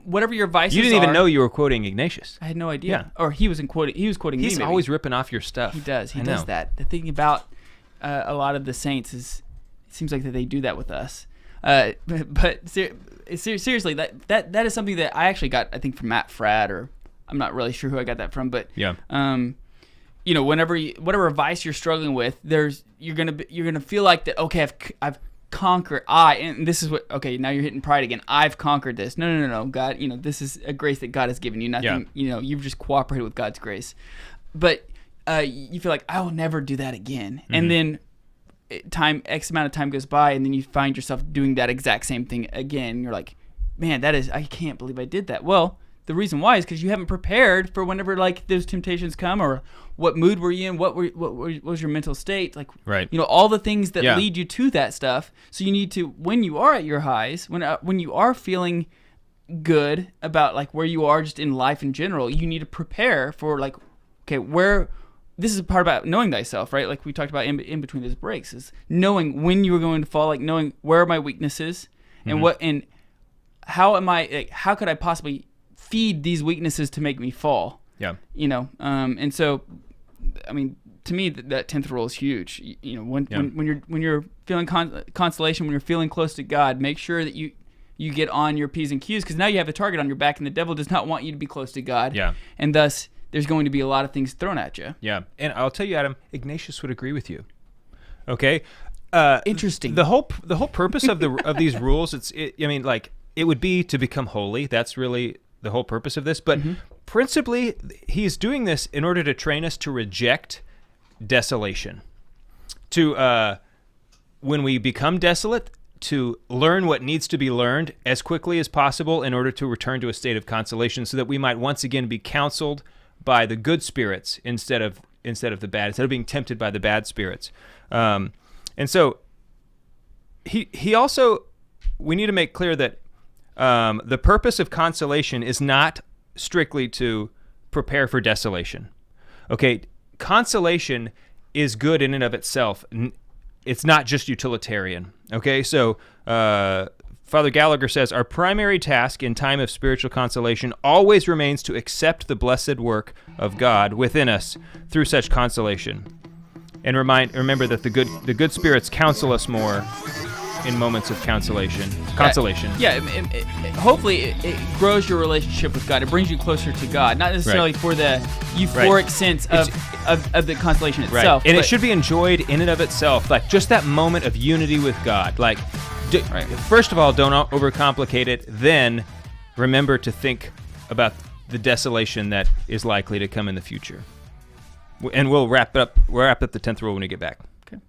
Whatever your vices are. You didn't even know you were quoting Ignatius. I had no idea. Yeah. Or he was quoting me. He's always ripping off your stuff. He does. He does that. The thing about a lot of the saints is, it seems like that they do that with us. Seriously, that is something that I actually got, I think, from Matt Fradd, or I'm not really sure who I got that from, but Yeah. whatever vice you're struggling with, you're gonna feel like that. Okay, I've conquered. And this is what. Okay, now you're hitting pride again. I've conquered this. No. God, this is a grace that God has given you. Nothing. Yeah. You've just cooperated with God's grace, but you feel like I will never do that again. Mm-hmm. And then X amount of time goes by, and then you find yourself doing that exact same thing again. You're like, man, I can't believe I did that. Well, the reason why is because you haven't prepared for whenever like those temptations come, or what mood were you in, what was your mental state, like, right. All the things that lead you to that stuff. So you need to, when you are at your highs, when you are feeling good about like where you are just in life in general, you need to prepare for like, okay, where. This is a part about knowing thyself, right? Like we talked about in between those breaks, is knowing when you are going to fall, like knowing where are my weaknesses and how could I possibly feed these weaknesses to make me fall? Yeah. And so, I mean, to me, that 10th rule is huge. When you're feeling consolation, when you're feeling close to God, make sure that you get on your P's and Q's, because now you have a target on your back, and the devil does not want you to be close to God. Yeah. And thus, there's going to be a lot of things thrown at you. Yeah. And I'll tell you, Adam, Ignatius would agree with you. Okay. Interesting. The whole purpose of these rules, it would be to become holy. That's really the whole purpose of this. But principally, he's doing this in order to train us to reject desolation. To when we become desolate, to learn what needs to be learned as quickly as possible in order to return to a state of consolation, so that we might once again be counseled by the good spirits instead of the bad, instead of being tempted by the bad spirits. And so he also, we need to make clear that the purpose of consolation is not strictly to prepare for desolation. Okay, consolation is good in and of itself. It's not just utilitarian. Okay, so Father Gallagher says, our primary task in time of spiritual consolation always remains to accept the blessed work of God within us through such consolation, and remember that the good spirits counsel us more in moments of consolation. Yeah, hopefully it grows your relationship with God. It brings you closer to God, not necessarily for the euphoric sense of the consolation itself. Right. And it should be enjoyed in and of itself, like just that moment of unity with God. Like, first of all, don't overcomplicate it. Then remember to think about the desolation that is likely to come in the future. And we'll wrap up the 10th rule when we get back. Okay.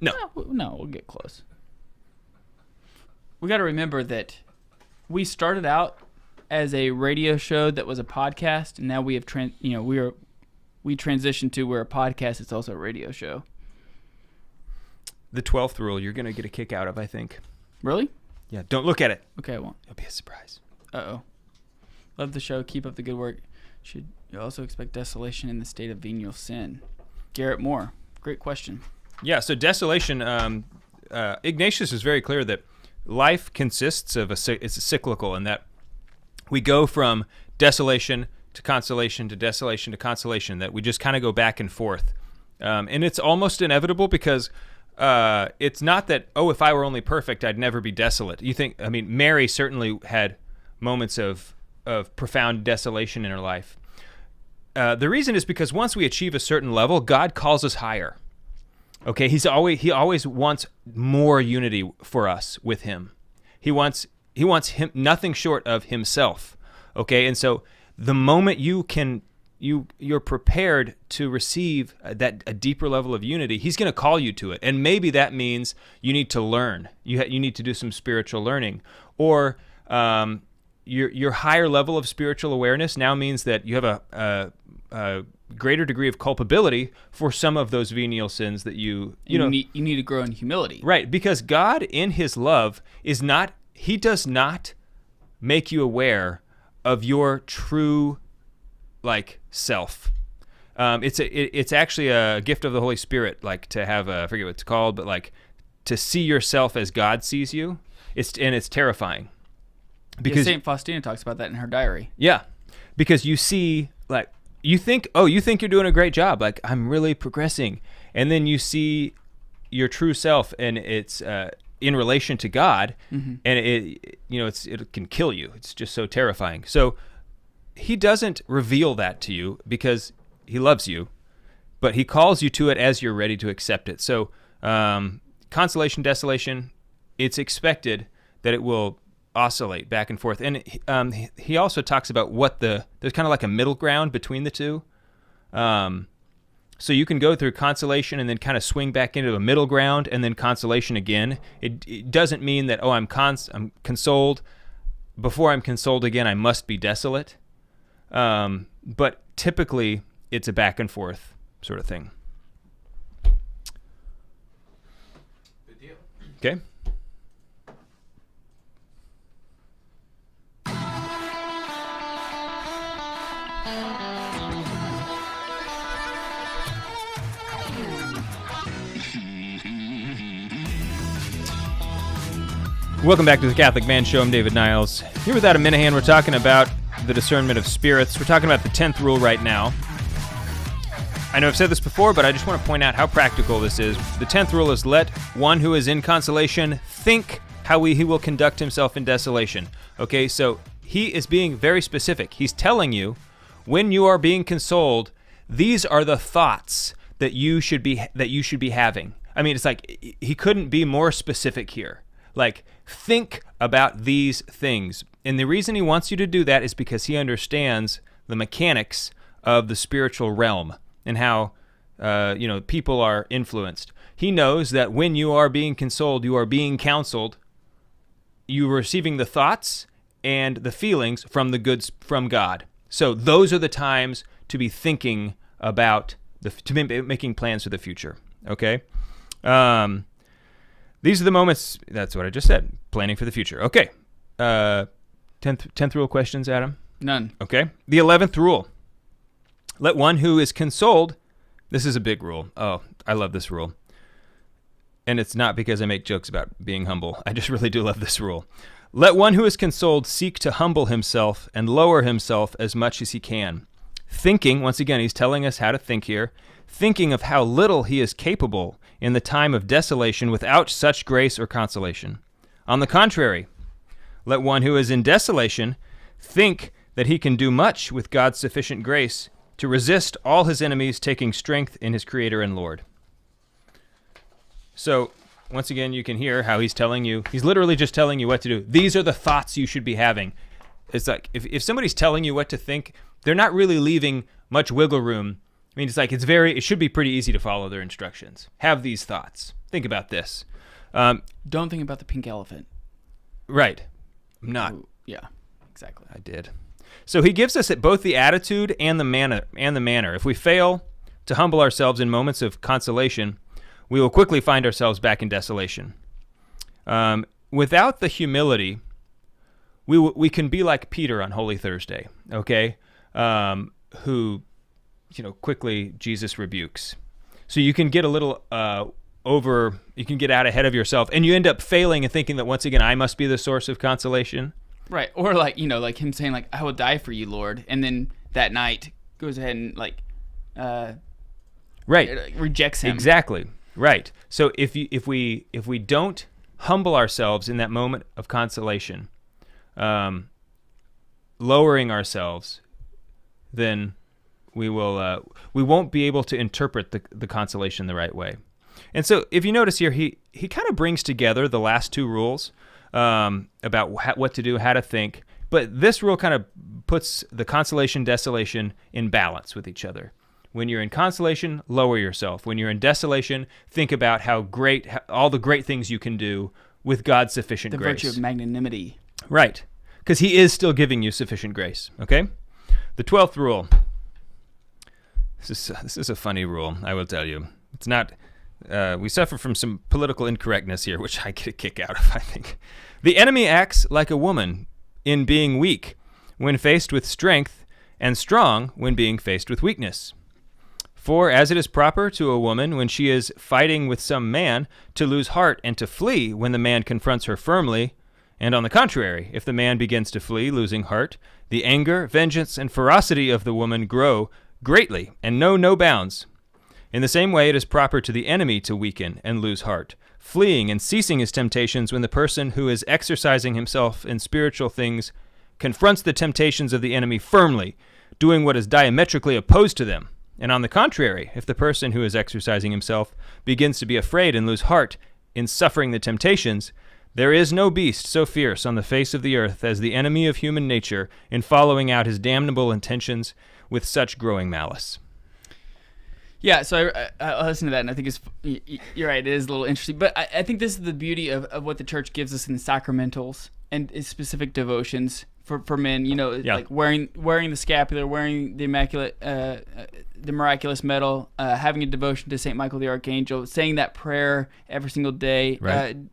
No, we'll get close. We got to remember that we started out as a radio show that was a podcast, and now we have we transitioned to where a podcast is also a radio show. The 12th rule you're going to get a kick out of, I think. Really? Yeah, don't look at it. Okay, I won't. It'll be a surprise. Uh-oh. Love the show. Keep up the good work. Should you also expect desolation in the state of venial sin? Garrett Moore. Great question. Yeah, so desolation, Ignatius is very clear that life consists of it's cyclical, and that we go from desolation to consolation to desolation to consolation, that we just kind of go back and forth. And it's almost inevitable, because it's not that, if I were only perfect, I'd never be desolate. Mary certainly had moments of profound desolation in her life. The reason is because once we achieve a certain level, God calls us higher. Okay, he always wants more unity for us with him. He wants him nothing short of himself. Okay, and so the moment you're prepared to receive a deeper level of unity, he's going to call you to it. And maybe that means you need to learn. You need to do some spiritual learning, or your higher level of spiritual awareness now means that you have a greater degree of culpability for some of those venial sins that you need to grow in humility. Right, because God in his love he does not make you aware of your true self. It's actually a gift of the Holy Spirit, to have I forget what it's called, but to see yourself as God sees you. It's terrifying. Because Saint Faustina talks about that in her diary. Yeah, because you see you think you're doing a great job. Like, I'm really progressing. And then you see your true self, and it's in relation to God, and it can kill you. It's just so terrifying. So he doesn't reveal that to you because he loves you, but he calls you to it as you're ready to accept it. So consolation, desolation, it's expected that it will oscillate back and forth. And he also talks about there's kind of like a middle ground between the two. So you can go through consolation and then kind of swing back into a middle ground and then consolation again. It doesn't mean that, I'm consoled. Before I'm consoled again, I must be desolate. But typically, it's a back and forth sort of thing. Good deal. Okay. Welcome back to the Catholic Man Show. I'm David Niles. Here with Adam Minahan, we're talking about the discernment of spirits. We're talking about the 10th rule right now. I know I've said this before, but I just want to point out how practical this is. The 10th rule is let one who is in consolation think how he will conduct himself in desolation. Okay, so he is being very specific. He's telling you, when you are being consoled, these are the thoughts that you should be having. I mean, it's like he couldn't be more specific here. Like, think about these things. And the reason he wants you to do that is because he understands the mechanics of the spiritual realm and how, people are influenced. He knows that when you are being consoled, you are being counseled, you are receiving the thoughts and the feelings from the goods from God. So those are the times to be thinking about, to be making plans for the future, okay? These are the moments, that's what I just said, planning for the future. Okay, 10th rule questions, Adam? None. Okay, the 11th rule. Let one who is consoled, this is a big rule. Oh, I love this rule. And it's not because I make jokes about being humble. I just really do love this rule. Let one who is consoled seek to humble himself and lower himself as much as he can. Thinking, once again, he's telling us how to think here, thinking of how little he is capable in the time of desolation without such grace or consolation. On the contrary, let one who is in desolation think that he can do much with God's sufficient grace to resist all his enemies, taking strength in his Creator and Lord. So, once again, you can hear how he's literally just telling you what to do. These are the thoughts you should be having. It's like, if somebody's telling you what to think, they're not really leaving much wiggle room. I mean, it should be pretty easy to follow their instructions. Have these thoughts. Think about this. Don't think about the pink elephant. Right. I'm not. Ooh, yeah, exactly. I did. So he gives us both the attitude and the manner. If we fail to humble ourselves in moments of consolation, we will quickly find ourselves back in desolation. Without the humility, we can be like Peter on Holy Thursday, okay? Who, quickly Jesus rebukes. So you can get a little you can get out ahead of yourself, and you end up failing and thinking that once again, I must be the source of consolation. Right. Or like him saying like, I will die for you, Lord. And then that night goes ahead and rejects him. Exactly. Right. So if we don't humble ourselves in that moment of consolation, lowering ourselves, then we won't be able to interpret the consolation the right way. And so if you notice here, he kind of brings together the last two rules about what to do, how to think, but this rule kind of puts the consolation, desolation in balance with each other. When you're in consolation, lower yourself. When you're in desolation, think about all the great things you can do with God's sufficient grace. The virtue of magnanimity. Right. Because he is still giving you sufficient grace. Okay? The 12th rule. This is a funny rule, I will tell you. It's not... we suffer from some political incorrectness here, which I get a kick out of, I think. The enemy acts like a woman in being weak when faced with strength, and strong when being faced with weakness. For as it is proper to a woman when she is fighting with some man to lose heart and to flee when the man confronts her firmly, and on the contrary, if the man begins to flee, losing heart, the anger, vengeance, and ferocity of the woman grow greatly and know no bounds. In the same way, it is proper to the enemy to weaken and lose heart, fleeing and ceasing his temptations when the person who is exercising himself in spiritual things confronts the temptations of the enemy firmly, doing what is diametrically opposed to them. And on the contrary, if the person who is exercising himself begins to be afraid and lose heart in suffering the temptations, there is no beast so fierce on the face of the earth as the enemy of human nature in following out his damnable intentions with such growing malice. Yeah, so I listen to that, and I think you're right, it is a little interesting. But I think this is the beauty of what the church gives us in the sacramentals and specific devotions for men, like wearing the scapular, wearing the the miraculous medal, having a devotion to St. Michael the Archangel, saying that prayer every single day,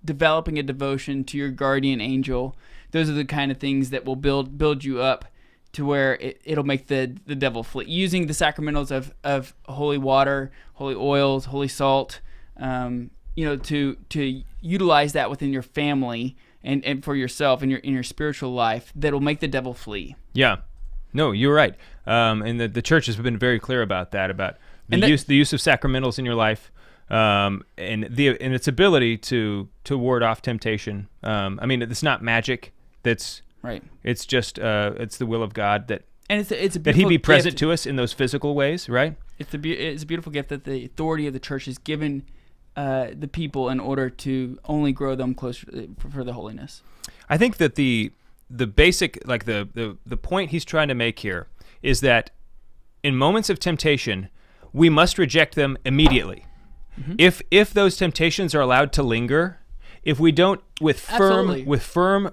developing a devotion to your guardian angel. Those are the kind of things that will build you up to where it'll make the devil flee. Using the sacramentals of holy water, holy oils, holy salt, to utilize that within your family and for yourself in your spiritual life, that'll make the devil flee. Yeah, no, you're right. And the church has been very clear about that, about the use of sacramentals in your life, and its ability to ward off temptation. I mean, it's not magic. That's right. It's just it's the will of God that it's a that He be present gift to us in those physical ways, right? It's a beautiful gift that the authority of the church has given the people in order to only grow them closer for the holiness. I think that the basic, like the point he's trying to make here is that in moments of temptation, we must reject them immediately. Mm-hmm. If those temptations are allowed to linger, if we don't with firm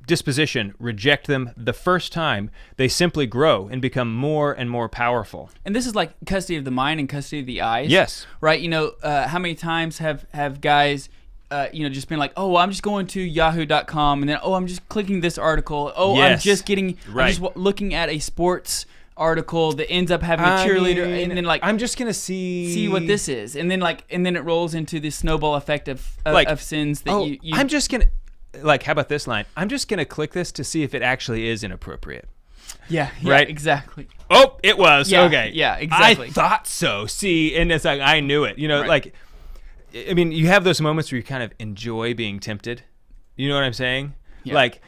disposition reject them the first time, they simply grow and become more and more powerful. And this is like custody of the mind and custody of the eyes. Yes. Right? How many times have guys just been like, oh, I'm just going to yahoo.com, and then, oh, I'm just clicking this article. Oh, yes. I'm just looking at a sports article that ends up having a cheerleader, and then like, I'm just gonna see what this is, and then it rolls into this snowball effect of sins that you. I'm just gonna, like, how about this line? I'm just gonna click this to see if it actually is inappropriate. Yeah, right, exactly. Oh, it was. Yeah, okay. Yeah, exactly. I thought so. See, and it's like I knew it. Right. Like, I mean, you have those moments where you kind of enjoy being tempted. You know what I'm saying? Yeah. Like,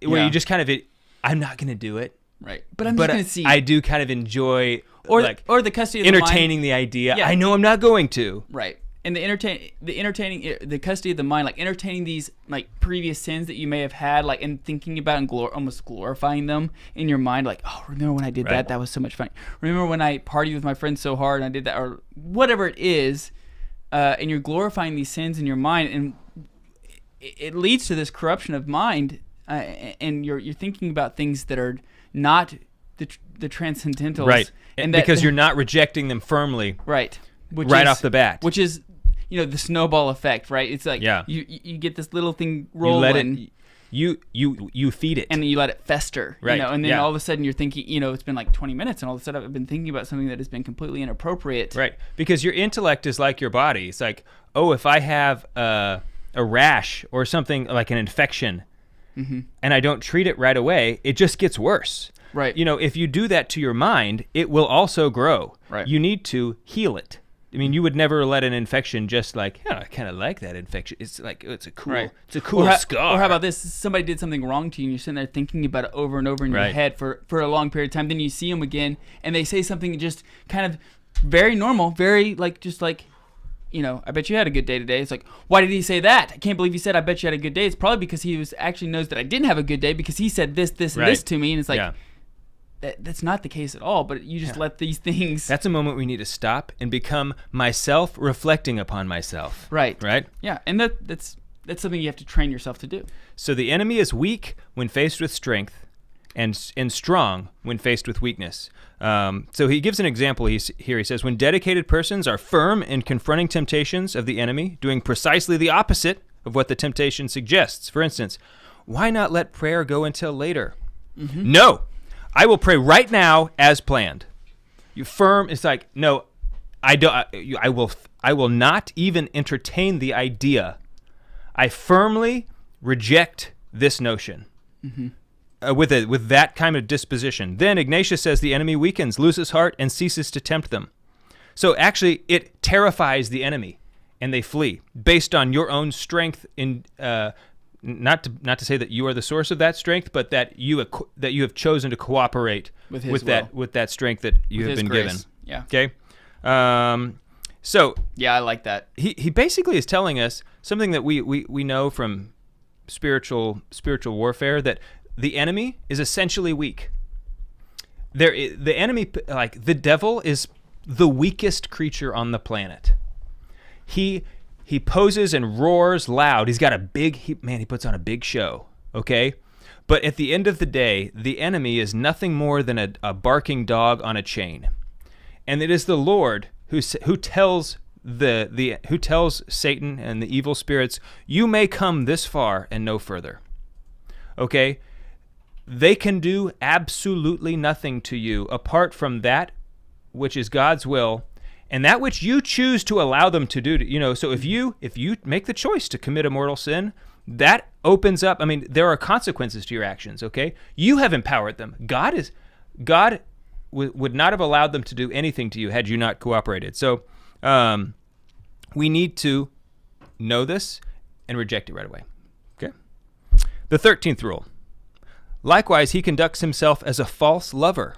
where you just kind of, I'm not gonna do it. Right, but I'm just going to see. I do kind of enjoy, or the custody of entertaining the mind. The idea. Yeah. I know I'm not going to. Right, and the custody of the mind, like entertaining these like previous sins that you may have had, like, and thinking about and almost glorifying them in your mind, like, oh, remember when I did that? That was so much fun. Remember when I partied with my friends so hard and I did that, or whatever it is, and you're glorifying these sins in your mind, and it leads to this corruption of mind, and you're thinking about things that are not the transcendentals, right? And because you're not rejecting them firmly, right? Off the bat, which is the snowball effect, right? It's like you get this little thing rolling, you feed it, and then you let it fester, right? And then all of a sudden you're thinking, it's been like 20 minutes, and all of a sudden I've been thinking about something that has been completely inappropriate, right? Because your intellect is like your body. It's like, oh, if I have a rash or something like an infection. Mm-hmm. And I don't treat it right away, it just gets worse. Right. If you do that to your mind, it will also grow. Right. You need to heal it. I mean, you would never let an infection just like, I kind of like that infection. It's like, it's a cool scar. Or how about this? Somebody did something wrong to you, and you're sitting there thinking about it over and over in your head for a long period of time. Then you see them again, and they say something just kind of very normal, very I bet you had a good day today. It's like, why did he say that? I can't believe he said, I bet you had a good day. It's probably because he actually knows that I didn't have a good day because he said this, and this to me. And it's like, that's not the case at all. But you just let these things. That's a moment we need to stop and become myself reflecting upon myself. Right. Right? Yeah. And that's something you have to train yourself to do. So the enemy is weak when faced with strength and strong when faced with weakness. So he gives an example here. He says, when dedicated persons are firm in confronting temptations of the enemy, doing precisely the opposite of what the temptation suggests. For instance, why not let prayer go until later? Mm-hmm. No, I will pray right now as planned. You firm. It's like, no, I don't. I will not even entertain the idea. I firmly reject this notion. Mm-hmm. with that kind of disposition. Then Ignatius says the enemy weakens, loses heart, and ceases to tempt them. So actually, it terrifies the enemy, and they flee based on your own strength. In not to say that you are the source of that strength, but that you have chosen to cooperate with that strength that you have been given. Yeah. Okay. So yeah, I like that. He basically is telling us something that we know from spiritual warfare, that the enemy is essentially weak. The enemy, like the devil, is the weakest creature on the planet. He poses and roars loud. He's got he puts on a big show, okay? But at the end of the day, the enemy is nothing more than a barking dog on a chain. And it is the Lord who tells who tells Satan and the evil spirits, you may come this far and no further. Okay? They can do absolutely nothing to you apart from that which is God's will, and that which you choose to allow them to do. So if you make the choice to commit a mortal sin, that opens up. I mean, there are consequences to your actions. Okay, you have empowered them. God would not have allowed them to do anything to you had you not cooperated. So we need to know this and reject it right away. Okay. The 13th rule. Likewise, he conducts himself as a false lover,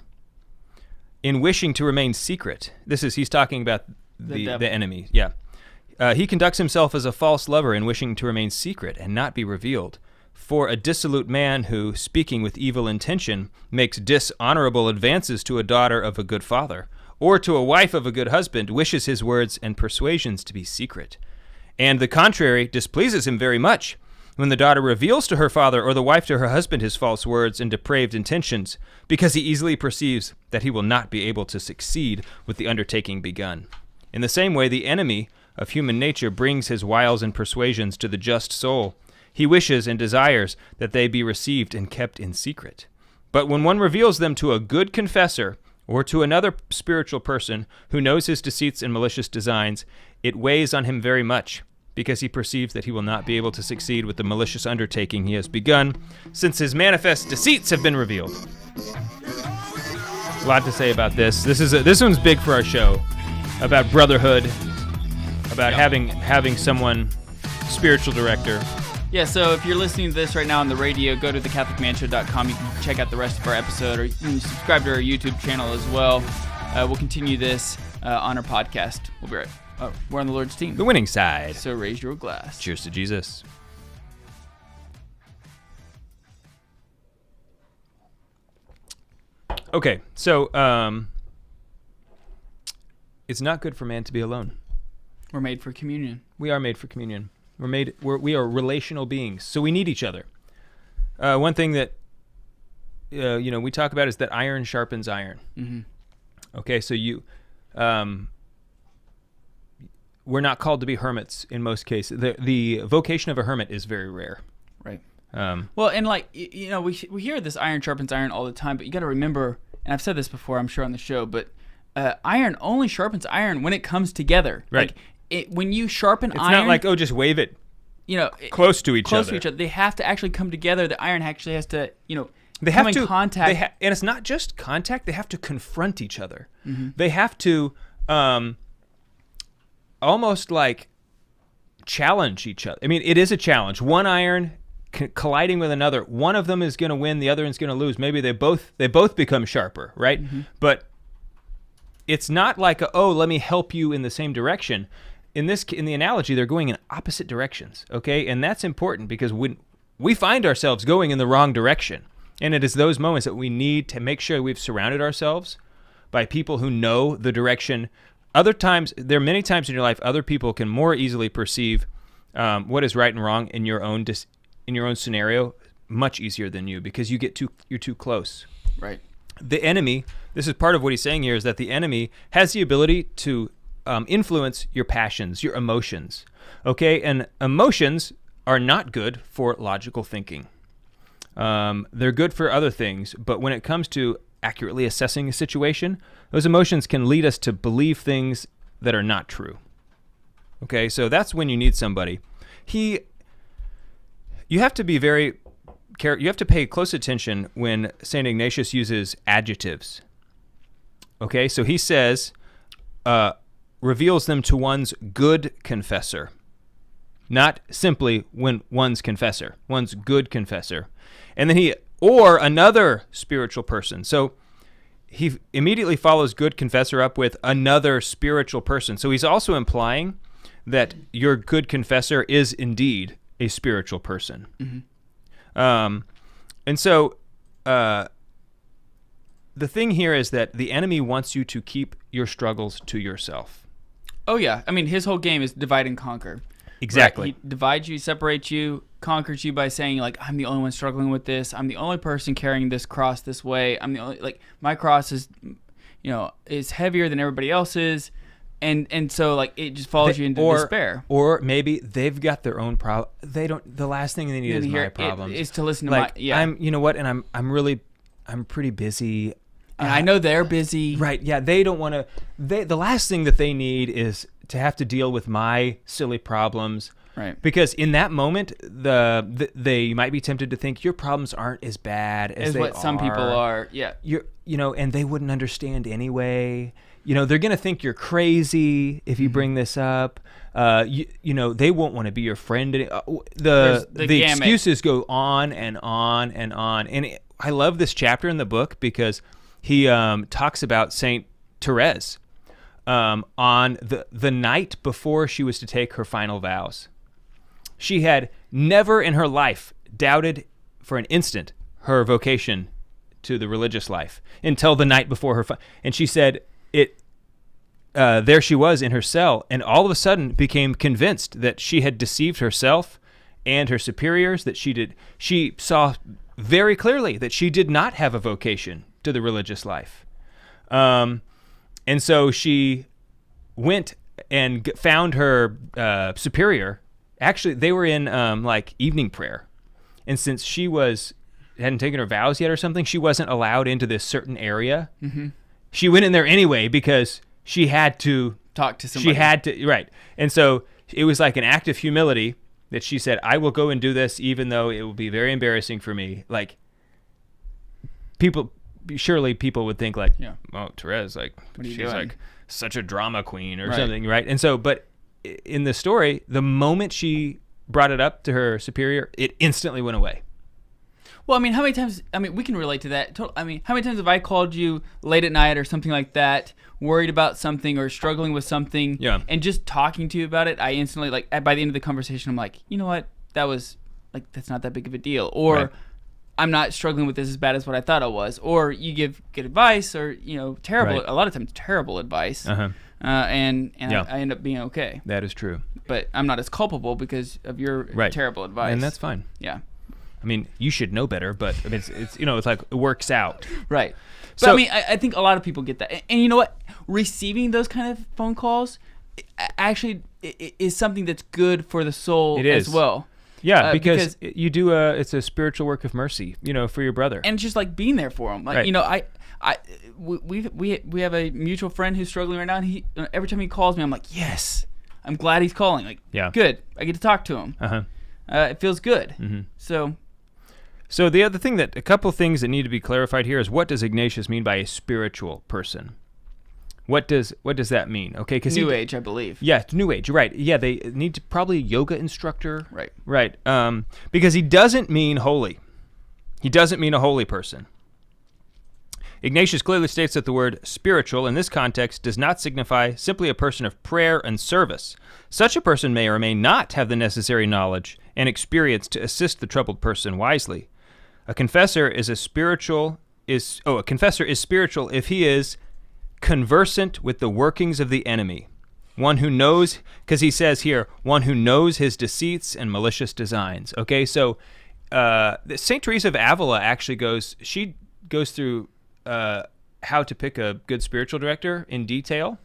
in wishing to remain secret. He's talking about the enemy. Yeah. He conducts himself as a false lover in wishing to remain secret and not be revealed. For a dissolute man who, speaking with evil intention, makes dishonorable advances to a daughter of a good father, or to a wife of a good husband, wishes his words and persuasions to be secret. And the contrary displeases him very much, when the daughter reveals to her father or the wife to her husband his false words and depraved intentions, because he easily perceives that he will not be able to succeed with the undertaking begun. In the same way, the enemy of human nature brings his wiles and persuasions to the just soul. He wishes and desires that they be received and kept in secret. But when one reveals them to a good confessor or to another spiritual person who knows his deceits and malicious designs, it weighs on him very much, because he perceives that he will not be able to succeed with the malicious undertaking he has begun, since his manifest deceits have been revealed. A lot to say about this. This one's big for our show, about brotherhood, about having someone, spiritual director. Yeah, so if you're listening to this right now on the radio, go to thecatholicmanshow.com. You can check out the rest of our episode, or you can subscribe to our YouTube channel as well. We'll continue this on our podcast. We'll be right back. Oh, we're on the Lord's team. The winning side. So raise your glass. Cheers to Jesus. Okay, so it's not good for man to be alone. We're made for communion. We are made for communion. We are relational beings, so we need each other. One thing that we talk about is that iron sharpens iron. Mm-hmm. Okay, so we're not called to be hermits in most cases. The vocation of a hermit is very rare. Right. Well, and we hear this iron sharpens iron all the time, but you got to remember, and I've said this before, I'm sure on the show, but iron only sharpens iron when it comes together. Right. Like when you sharpen it's iron, not like just wave it. Close to each other. They have to actually come together. The iron actually has to, they come have in to contact. And it's not just contact. They have to confront each other. Mm-hmm. They have to almost like challenge each other. I mean, it is a challenge. One iron colliding with another. One of them is going to win. The other one's going to lose. Maybe they both become sharper, right? Mm-hmm. But it's not like let me help you in the same direction. In the analogy, they're going in opposite directions, okay? And that's important because when we find ourselves going in the wrong direction, and it is those moments that we need to make sure we've surrounded ourselves by people who know the direction. Other times, there are many times in your life, other people can more easily perceive what is right and wrong in your own scenario much easier than you, because you're too close. Right. The enemy, this is part of what he's saying here, is that the enemy has the ability to influence your passions, your emotions, okay? And emotions are not good for logical thinking. They're good for other things, but when it comes to accurately assessing a situation, those emotions can lead us to believe things that are not true. Okay, so that's when you need somebody. You have to be very, you have to pay close attention when St. Ignatius uses adjectives. Okay, so he says, reveals them to one's good confessor. Not simply one's confessor, one's good confessor. And then or another spiritual person. So he immediately follows good confessor up with another spiritual person. So he's also implying that your good confessor is indeed a spiritual person. Mm-hmm. And so the thing here is that the enemy wants you to keep your struggles to yourself. Oh, yeah. I mean, his whole game is divide and conquer. Exactly. Right? He divides you, separates you, conquers you by saying, like, I'm the only one struggling with this. I'm the only person carrying this cross this way. I'm the only, like, my cross is, is heavier than everybody else's. And so, like, it just follows you into despair. Or maybe they've got their own problem. The last thing they need is my problems. Is to listen to like, my, yeah. I'm pretty busy. And I know they're busy. Right, yeah, they don't want to, the last thing that they need is to have to deal with my silly problems. Right. Because in that moment, they might be tempted to think your problems aren't as bad as what some people are. Yeah. And they wouldn't understand anyway. They're going to think you're crazy if you bring this up. They won't want to be your friend. The excuses go on and on and on. And I love this chapter in the book because he talks about Saint Therese on the night before she was to take her final vows. She had never in her life doubted for an instant her vocation to the religious life until the night before her and she said there she was in her cell and all of a sudden became convinced that she had deceived herself and her superiors, that she saw very clearly that she did not have a vocation to the religious life. And so she went and found her superior. Actually, they were in like evening prayer. And since she hadn't taken her vows yet or something, she wasn't allowed into this certain area. Mm-hmm. She went in there anyway because she had to talk to somebody. She had to, right. And so it was like an act of humility that she said, I will go and do this even though it will be very embarrassing for me. Like, surely people would think like, yeah. Oh, Therese, like, she's doing? Like such a drama queen or right. something, right? And so, but in the story, the moment she brought it up to her superior, it instantly went away. Well, I mean, how many times, we can relate to that. I mean, how many times have I called you late at night or something like that, worried about something or struggling with something, yeah. and just talking to you about it, I instantly, like, by the end of the conversation, I'm like, you know what, that was, like, that's not that big of a deal. Or right. I'm not struggling with this as bad as what I thought I was. Or you give good advice or, terrible, right. a lot of times terrible advice, uh-huh. and yeah. I end up being okay. That is true. But I'm not as culpable because of your right. terrible advice. And that's fine. Yeah. I mean, you should know better, but I mean, it's it's like it works out. Right. But So, I mean, I think a lot of people get that. And you know what? Receiving those kind of phone calls actually is something that's good for the soul as well. Yeah, because you do it's a spiritual work of mercy, for your brother. And just like being there for him. Like, right. We have a mutual friend who's struggling right now, and he every time he calls me, I'm like, yes, I'm glad he's calling. Like, yeah. Good. I get to talk to him. Uh-huh. It feels good. Mm-hmm. So the other thing a couple things that need to be clarified here is, what does Ignatius mean by a spiritual person? What does that mean? Okay, because New Age, I believe. Yeah, New Age, right? Yeah, they need to probably a yoga instructor, right? Because he doesn't mean holy. He doesn't mean a holy person. Ignatius clearly states that the word spiritual in this context does not signify simply a person of prayer and service. Such a person may or may not have the necessary knowledge and experience to assist the troubled person wisely. A confessor is spiritual if he is conversant with the workings of the enemy. One who knows, because he says here, one who knows his deceits and malicious designs. Okay, so St. Teresa of Avila actually goes through how to pick a good spiritual director in detail.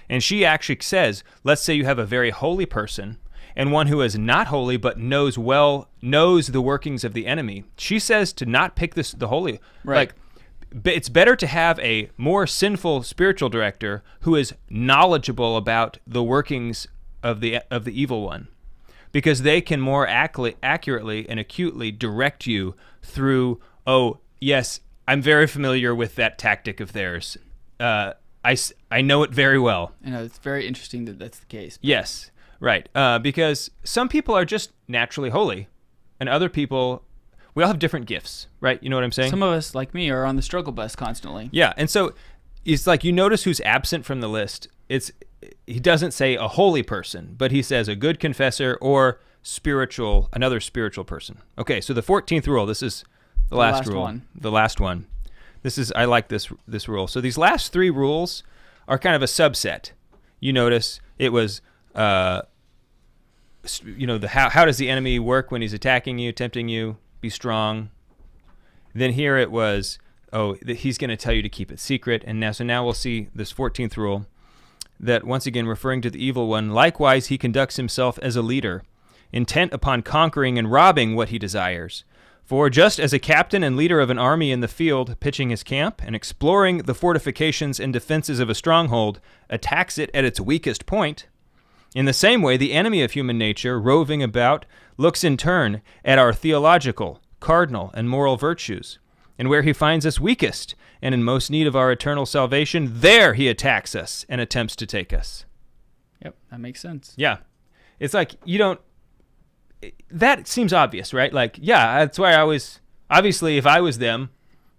And she actually says, let's say you have a very holy person and one who is not holy but knows the workings of the enemy. She says to not pick the holy. Right. Like, it's better to have a more sinful spiritual director who is knowledgeable about the workings of the evil one. because they can more accurately and acutely direct you through, oh, yes, I'm very familiar with that tactic of theirs. I know it very well. I know, it's very interesting that that's the case. Yes, right. Because some people are just naturally holy, and other people, we all have different gifts, right? You know what I'm saying? Some of us, like me, are on the struggle bus constantly. Yeah, and so it's like you notice who's absent from the list. He doesn't say a holy person, but he says a good confessor or another spiritual person. Okay, so the 14th rule, this is the last rule. One. The last one. I like this rule. So these last 3 rules are kind of a subset. You notice it was, how does the enemy work when he's attacking you, tempting you? Be strong. Then here it was, he's going to tell you to keep it secret. And now we'll see this 14th rule, that once again referring to the evil one, likewise he conducts himself as a leader, intent upon conquering and robbing what he desires. For just as a captain and leader of an army in the field, pitching his camp and exploring the fortifications and defenses of a stronghold, attacks it at its weakest point, in the same way the enemy of human nature, roving about, looks in turn at our theological, cardinal, and moral virtues, and where he finds us weakest and in most need of our eternal salvation, there he attacks us and attempts to take us. Yep, that makes sense. Yeah. It's like that seems obvious, right? Like, yeah, that's why obviously if I was them,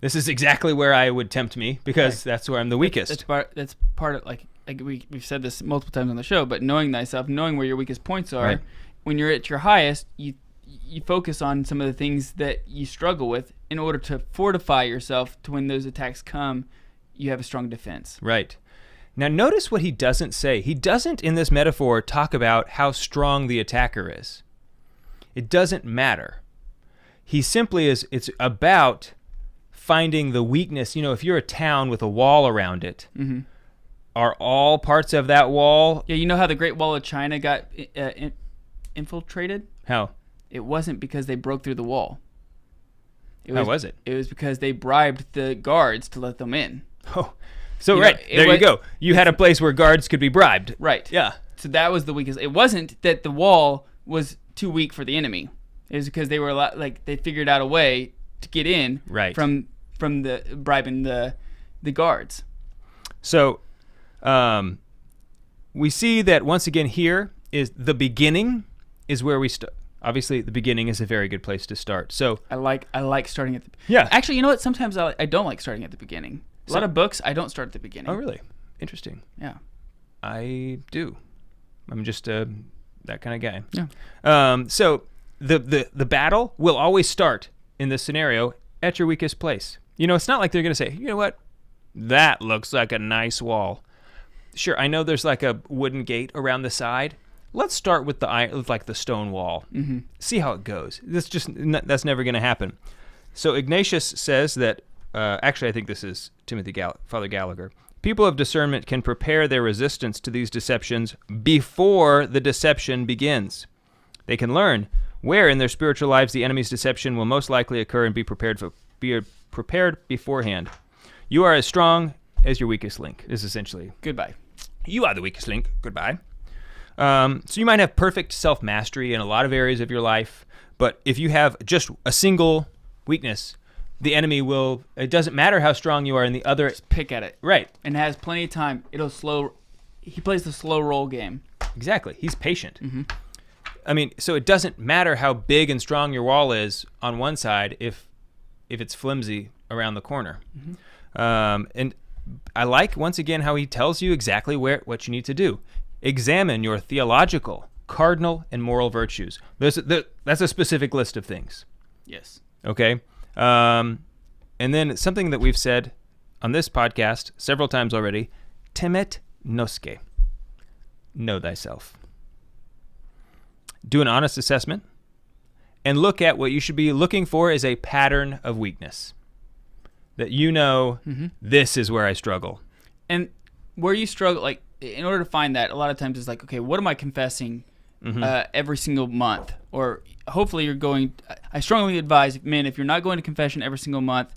this is exactly where I would tempt me, because that's where I'm the weakest. That's part of, like we've said this multiple times on the show, but knowing thyself, knowing where your weakest points are, right. When you're at your highest, you focus on some of the things that you struggle with in order to fortify yourself to when those attacks come, you have a strong defense. Right. Now notice what he doesn't say. He doesn't, in this metaphor, talk about how strong the attacker is. It doesn't matter. He simply it's about finding the weakness. If you're a town with a wall around it, mm-hmm. Are all parts of that wall? Yeah, you know how the Great Wall of China got infiltrated? How? It wasn't because they broke through the wall. How was it? It was because they bribed the guards to let them in. Oh, so you go. You had a place where guards could be bribed. Right. Yeah. So that was the weakest. It wasn't that the wall was too weak for the enemy. It was because they were they figured out a way to get in. Right. From the bribing the guards. So, we see that once again here is the beginning is where we start. Obviously, the beginning is a very good place to start. So I like starting at the yeah. Actually, you know what? Sometimes I don't like starting at the beginning. A lot of books I don't start at the beginning. Oh, really? Interesting. Yeah. I do. I'm just that kind of guy. Yeah. So the battle will always start in this scenario at your weakest place. It's not like they're going to say, you know what? That looks like a nice wall. Sure, I know there's like a wooden gate around the side. Let's start with the stone wall. Mm-hmm. See how it goes. That's never going to happen. So Ignatius says that. Actually, I think this is Father Gallagher. People of discernment can prepare their resistance to these deceptions before the deception begins. They can learn where in their spiritual lives the enemy's deception will most likely occur and be prepared beforehand. You are as strong as your weakest link, is essentially. Goodbye. You are the weakest link. Goodbye. So you might have perfect self-mastery in a lot of areas of your life, but if you have just a single weakness, the enemy will, it doesn't matter how strong you are in the other. Just pick at it. Right. And has plenty of time. He plays the slow roll game. Exactly. He's patient. Mm-hmm. I mean, so it doesn't matter how big and strong your wall is on one side if it's flimsy around the corner. Mm-hmm. And I like, once again, how he tells you exactly what you need to do. Examine your theological, cardinal, and moral virtues. That's a specific list of things. Yes. Okay? And then something that we've said on this podcast several times already, temet nosce. Know thyself. Do an honest assessment and look at what you should be looking for as a pattern of weakness. That this is where I struggle. And where you struggle, like, in order to find that, a lot of times it's like, okay, what am I confessing every single month? Or hopefully I strongly advise men, if you're not going to confession every single month,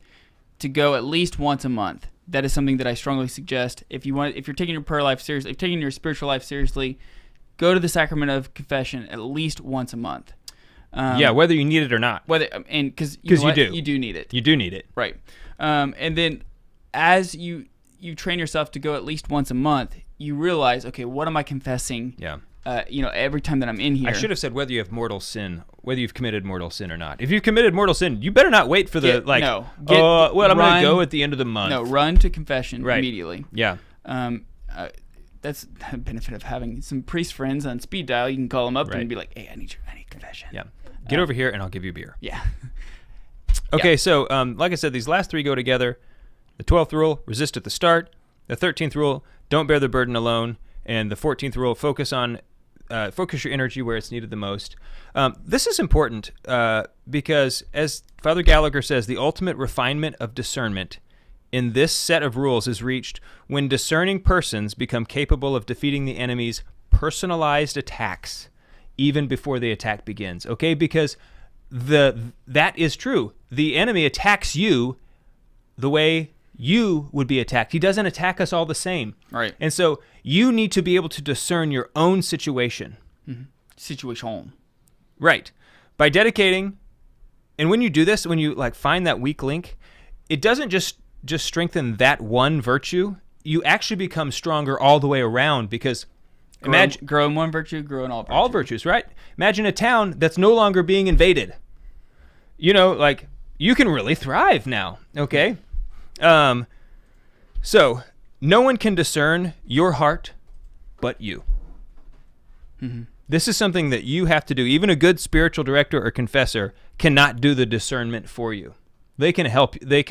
to go at least once a month. That is something that I strongly suggest. If you're taking your prayer life seriously, if you're taking your spiritual life seriously, go to the sacrament of confession at least once a month. Whether you need it or not. Because you do. You do need it. You do need it. Right. And then as you train yourself to go at least once a month, you realize, okay, what am I confessing? Yeah. Every time that I'm in here. I should have said whether you've committed mortal sin or not. If you've committed mortal sin, you better not wait for I'm going to go at the end of the month. No, run to confession immediately. Yeah. That's the benefit of having some priest friends on speed dial. You can call them up and be like, hey, I need confession. Yeah. Get over here and I'll give you beer. Yeah. Okay, so like I said, these last 3 go together. The 12th rule, resist at the start. The 13th rule, don't bear the burden alone. And the 14th rule, focus your energy where it's needed the most. This is important because, as Father Gallagher says, the ultimate refinement of discernment in this set of rules is reached when discerning persons become capable of defeating the enemy's personalized attacks even before the attack begins. Okay, because that is true. The enemy attacks you the way you would be attacked. He doesn't attack us all the same. Right. And so you need to be able to discern your own situation. Mm-hmm. Situation. Right. By dedicating, and when you do this, when you find that weak link, it doesn't just strengthen that one virtue. You actually become stronger all the way around because grow in one virtue, grow in all virtues. All virtues, right? Imagine a town that's no longer being invaded. You can really thrive now, okay? So no one can discern your heart but you. Mm-hmm. This is something that you have to do. Even a good spiritual director or confessor cannot do the discernment for you. They can help. They're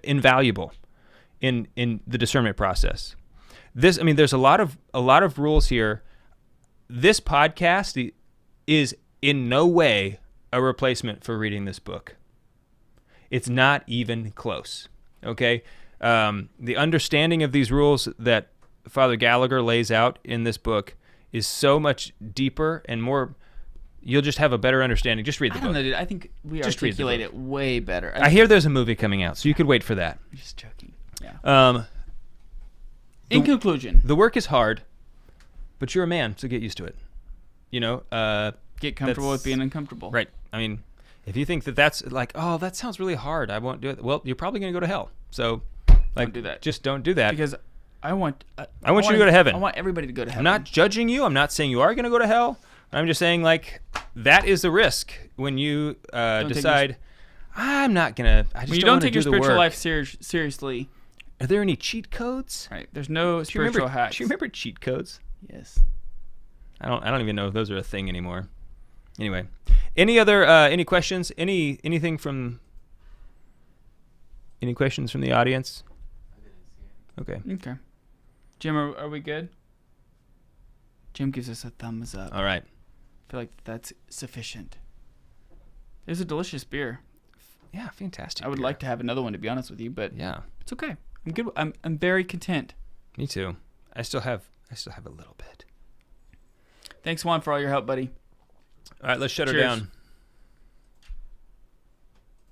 invaluable in the discernment process. There's a lot of rules here. This podcast is in no way a replacement for reading this book. It's not even close. Okay? The understanding of these rules that Father Gallagher lays out in this book is so much deeper and more. You'll just have a better understanding. Just read the book. I don't know, dude. I think we just articulate it way better. I hear there's a movie coming out, so you could wait for that. I'm just joking. Yeah. In conclusion, the work is hard, but you're a man, so get used to it. Get comfortable with being uncomfortable. Right. If you think that's that sounds really hard, I won't do it. Well, you're probably going to go to hell. So, don't do that. Just don't do that. Because I want you to go to heaven. I want everybody to go to heaven. I'm not judging you. I'm not saying you are going to go to hell. I'm just saying, that is the risk when you decide, I'm not going to, I just when you don't take your spiritual life seriously. Are there any cheat codes? Right. There's no spiritual hacks. Do you remember cheat codes? Yes. I don't even know if those are a thing anymore. Anyway, any questions? Any questions from the audience? Okay. Jim, are we good? Jim gives us a thumbs up. All right. I feel like that's sufficient. It's a delicious beer. Yeah, fantastic. I would like to have another one, to be honest with you, but yeah, it's okay. I'm good. I'm very content. Me too. I still have a little bit. Thanks, Juan, for all your help, buddy. All right, let's shut her down.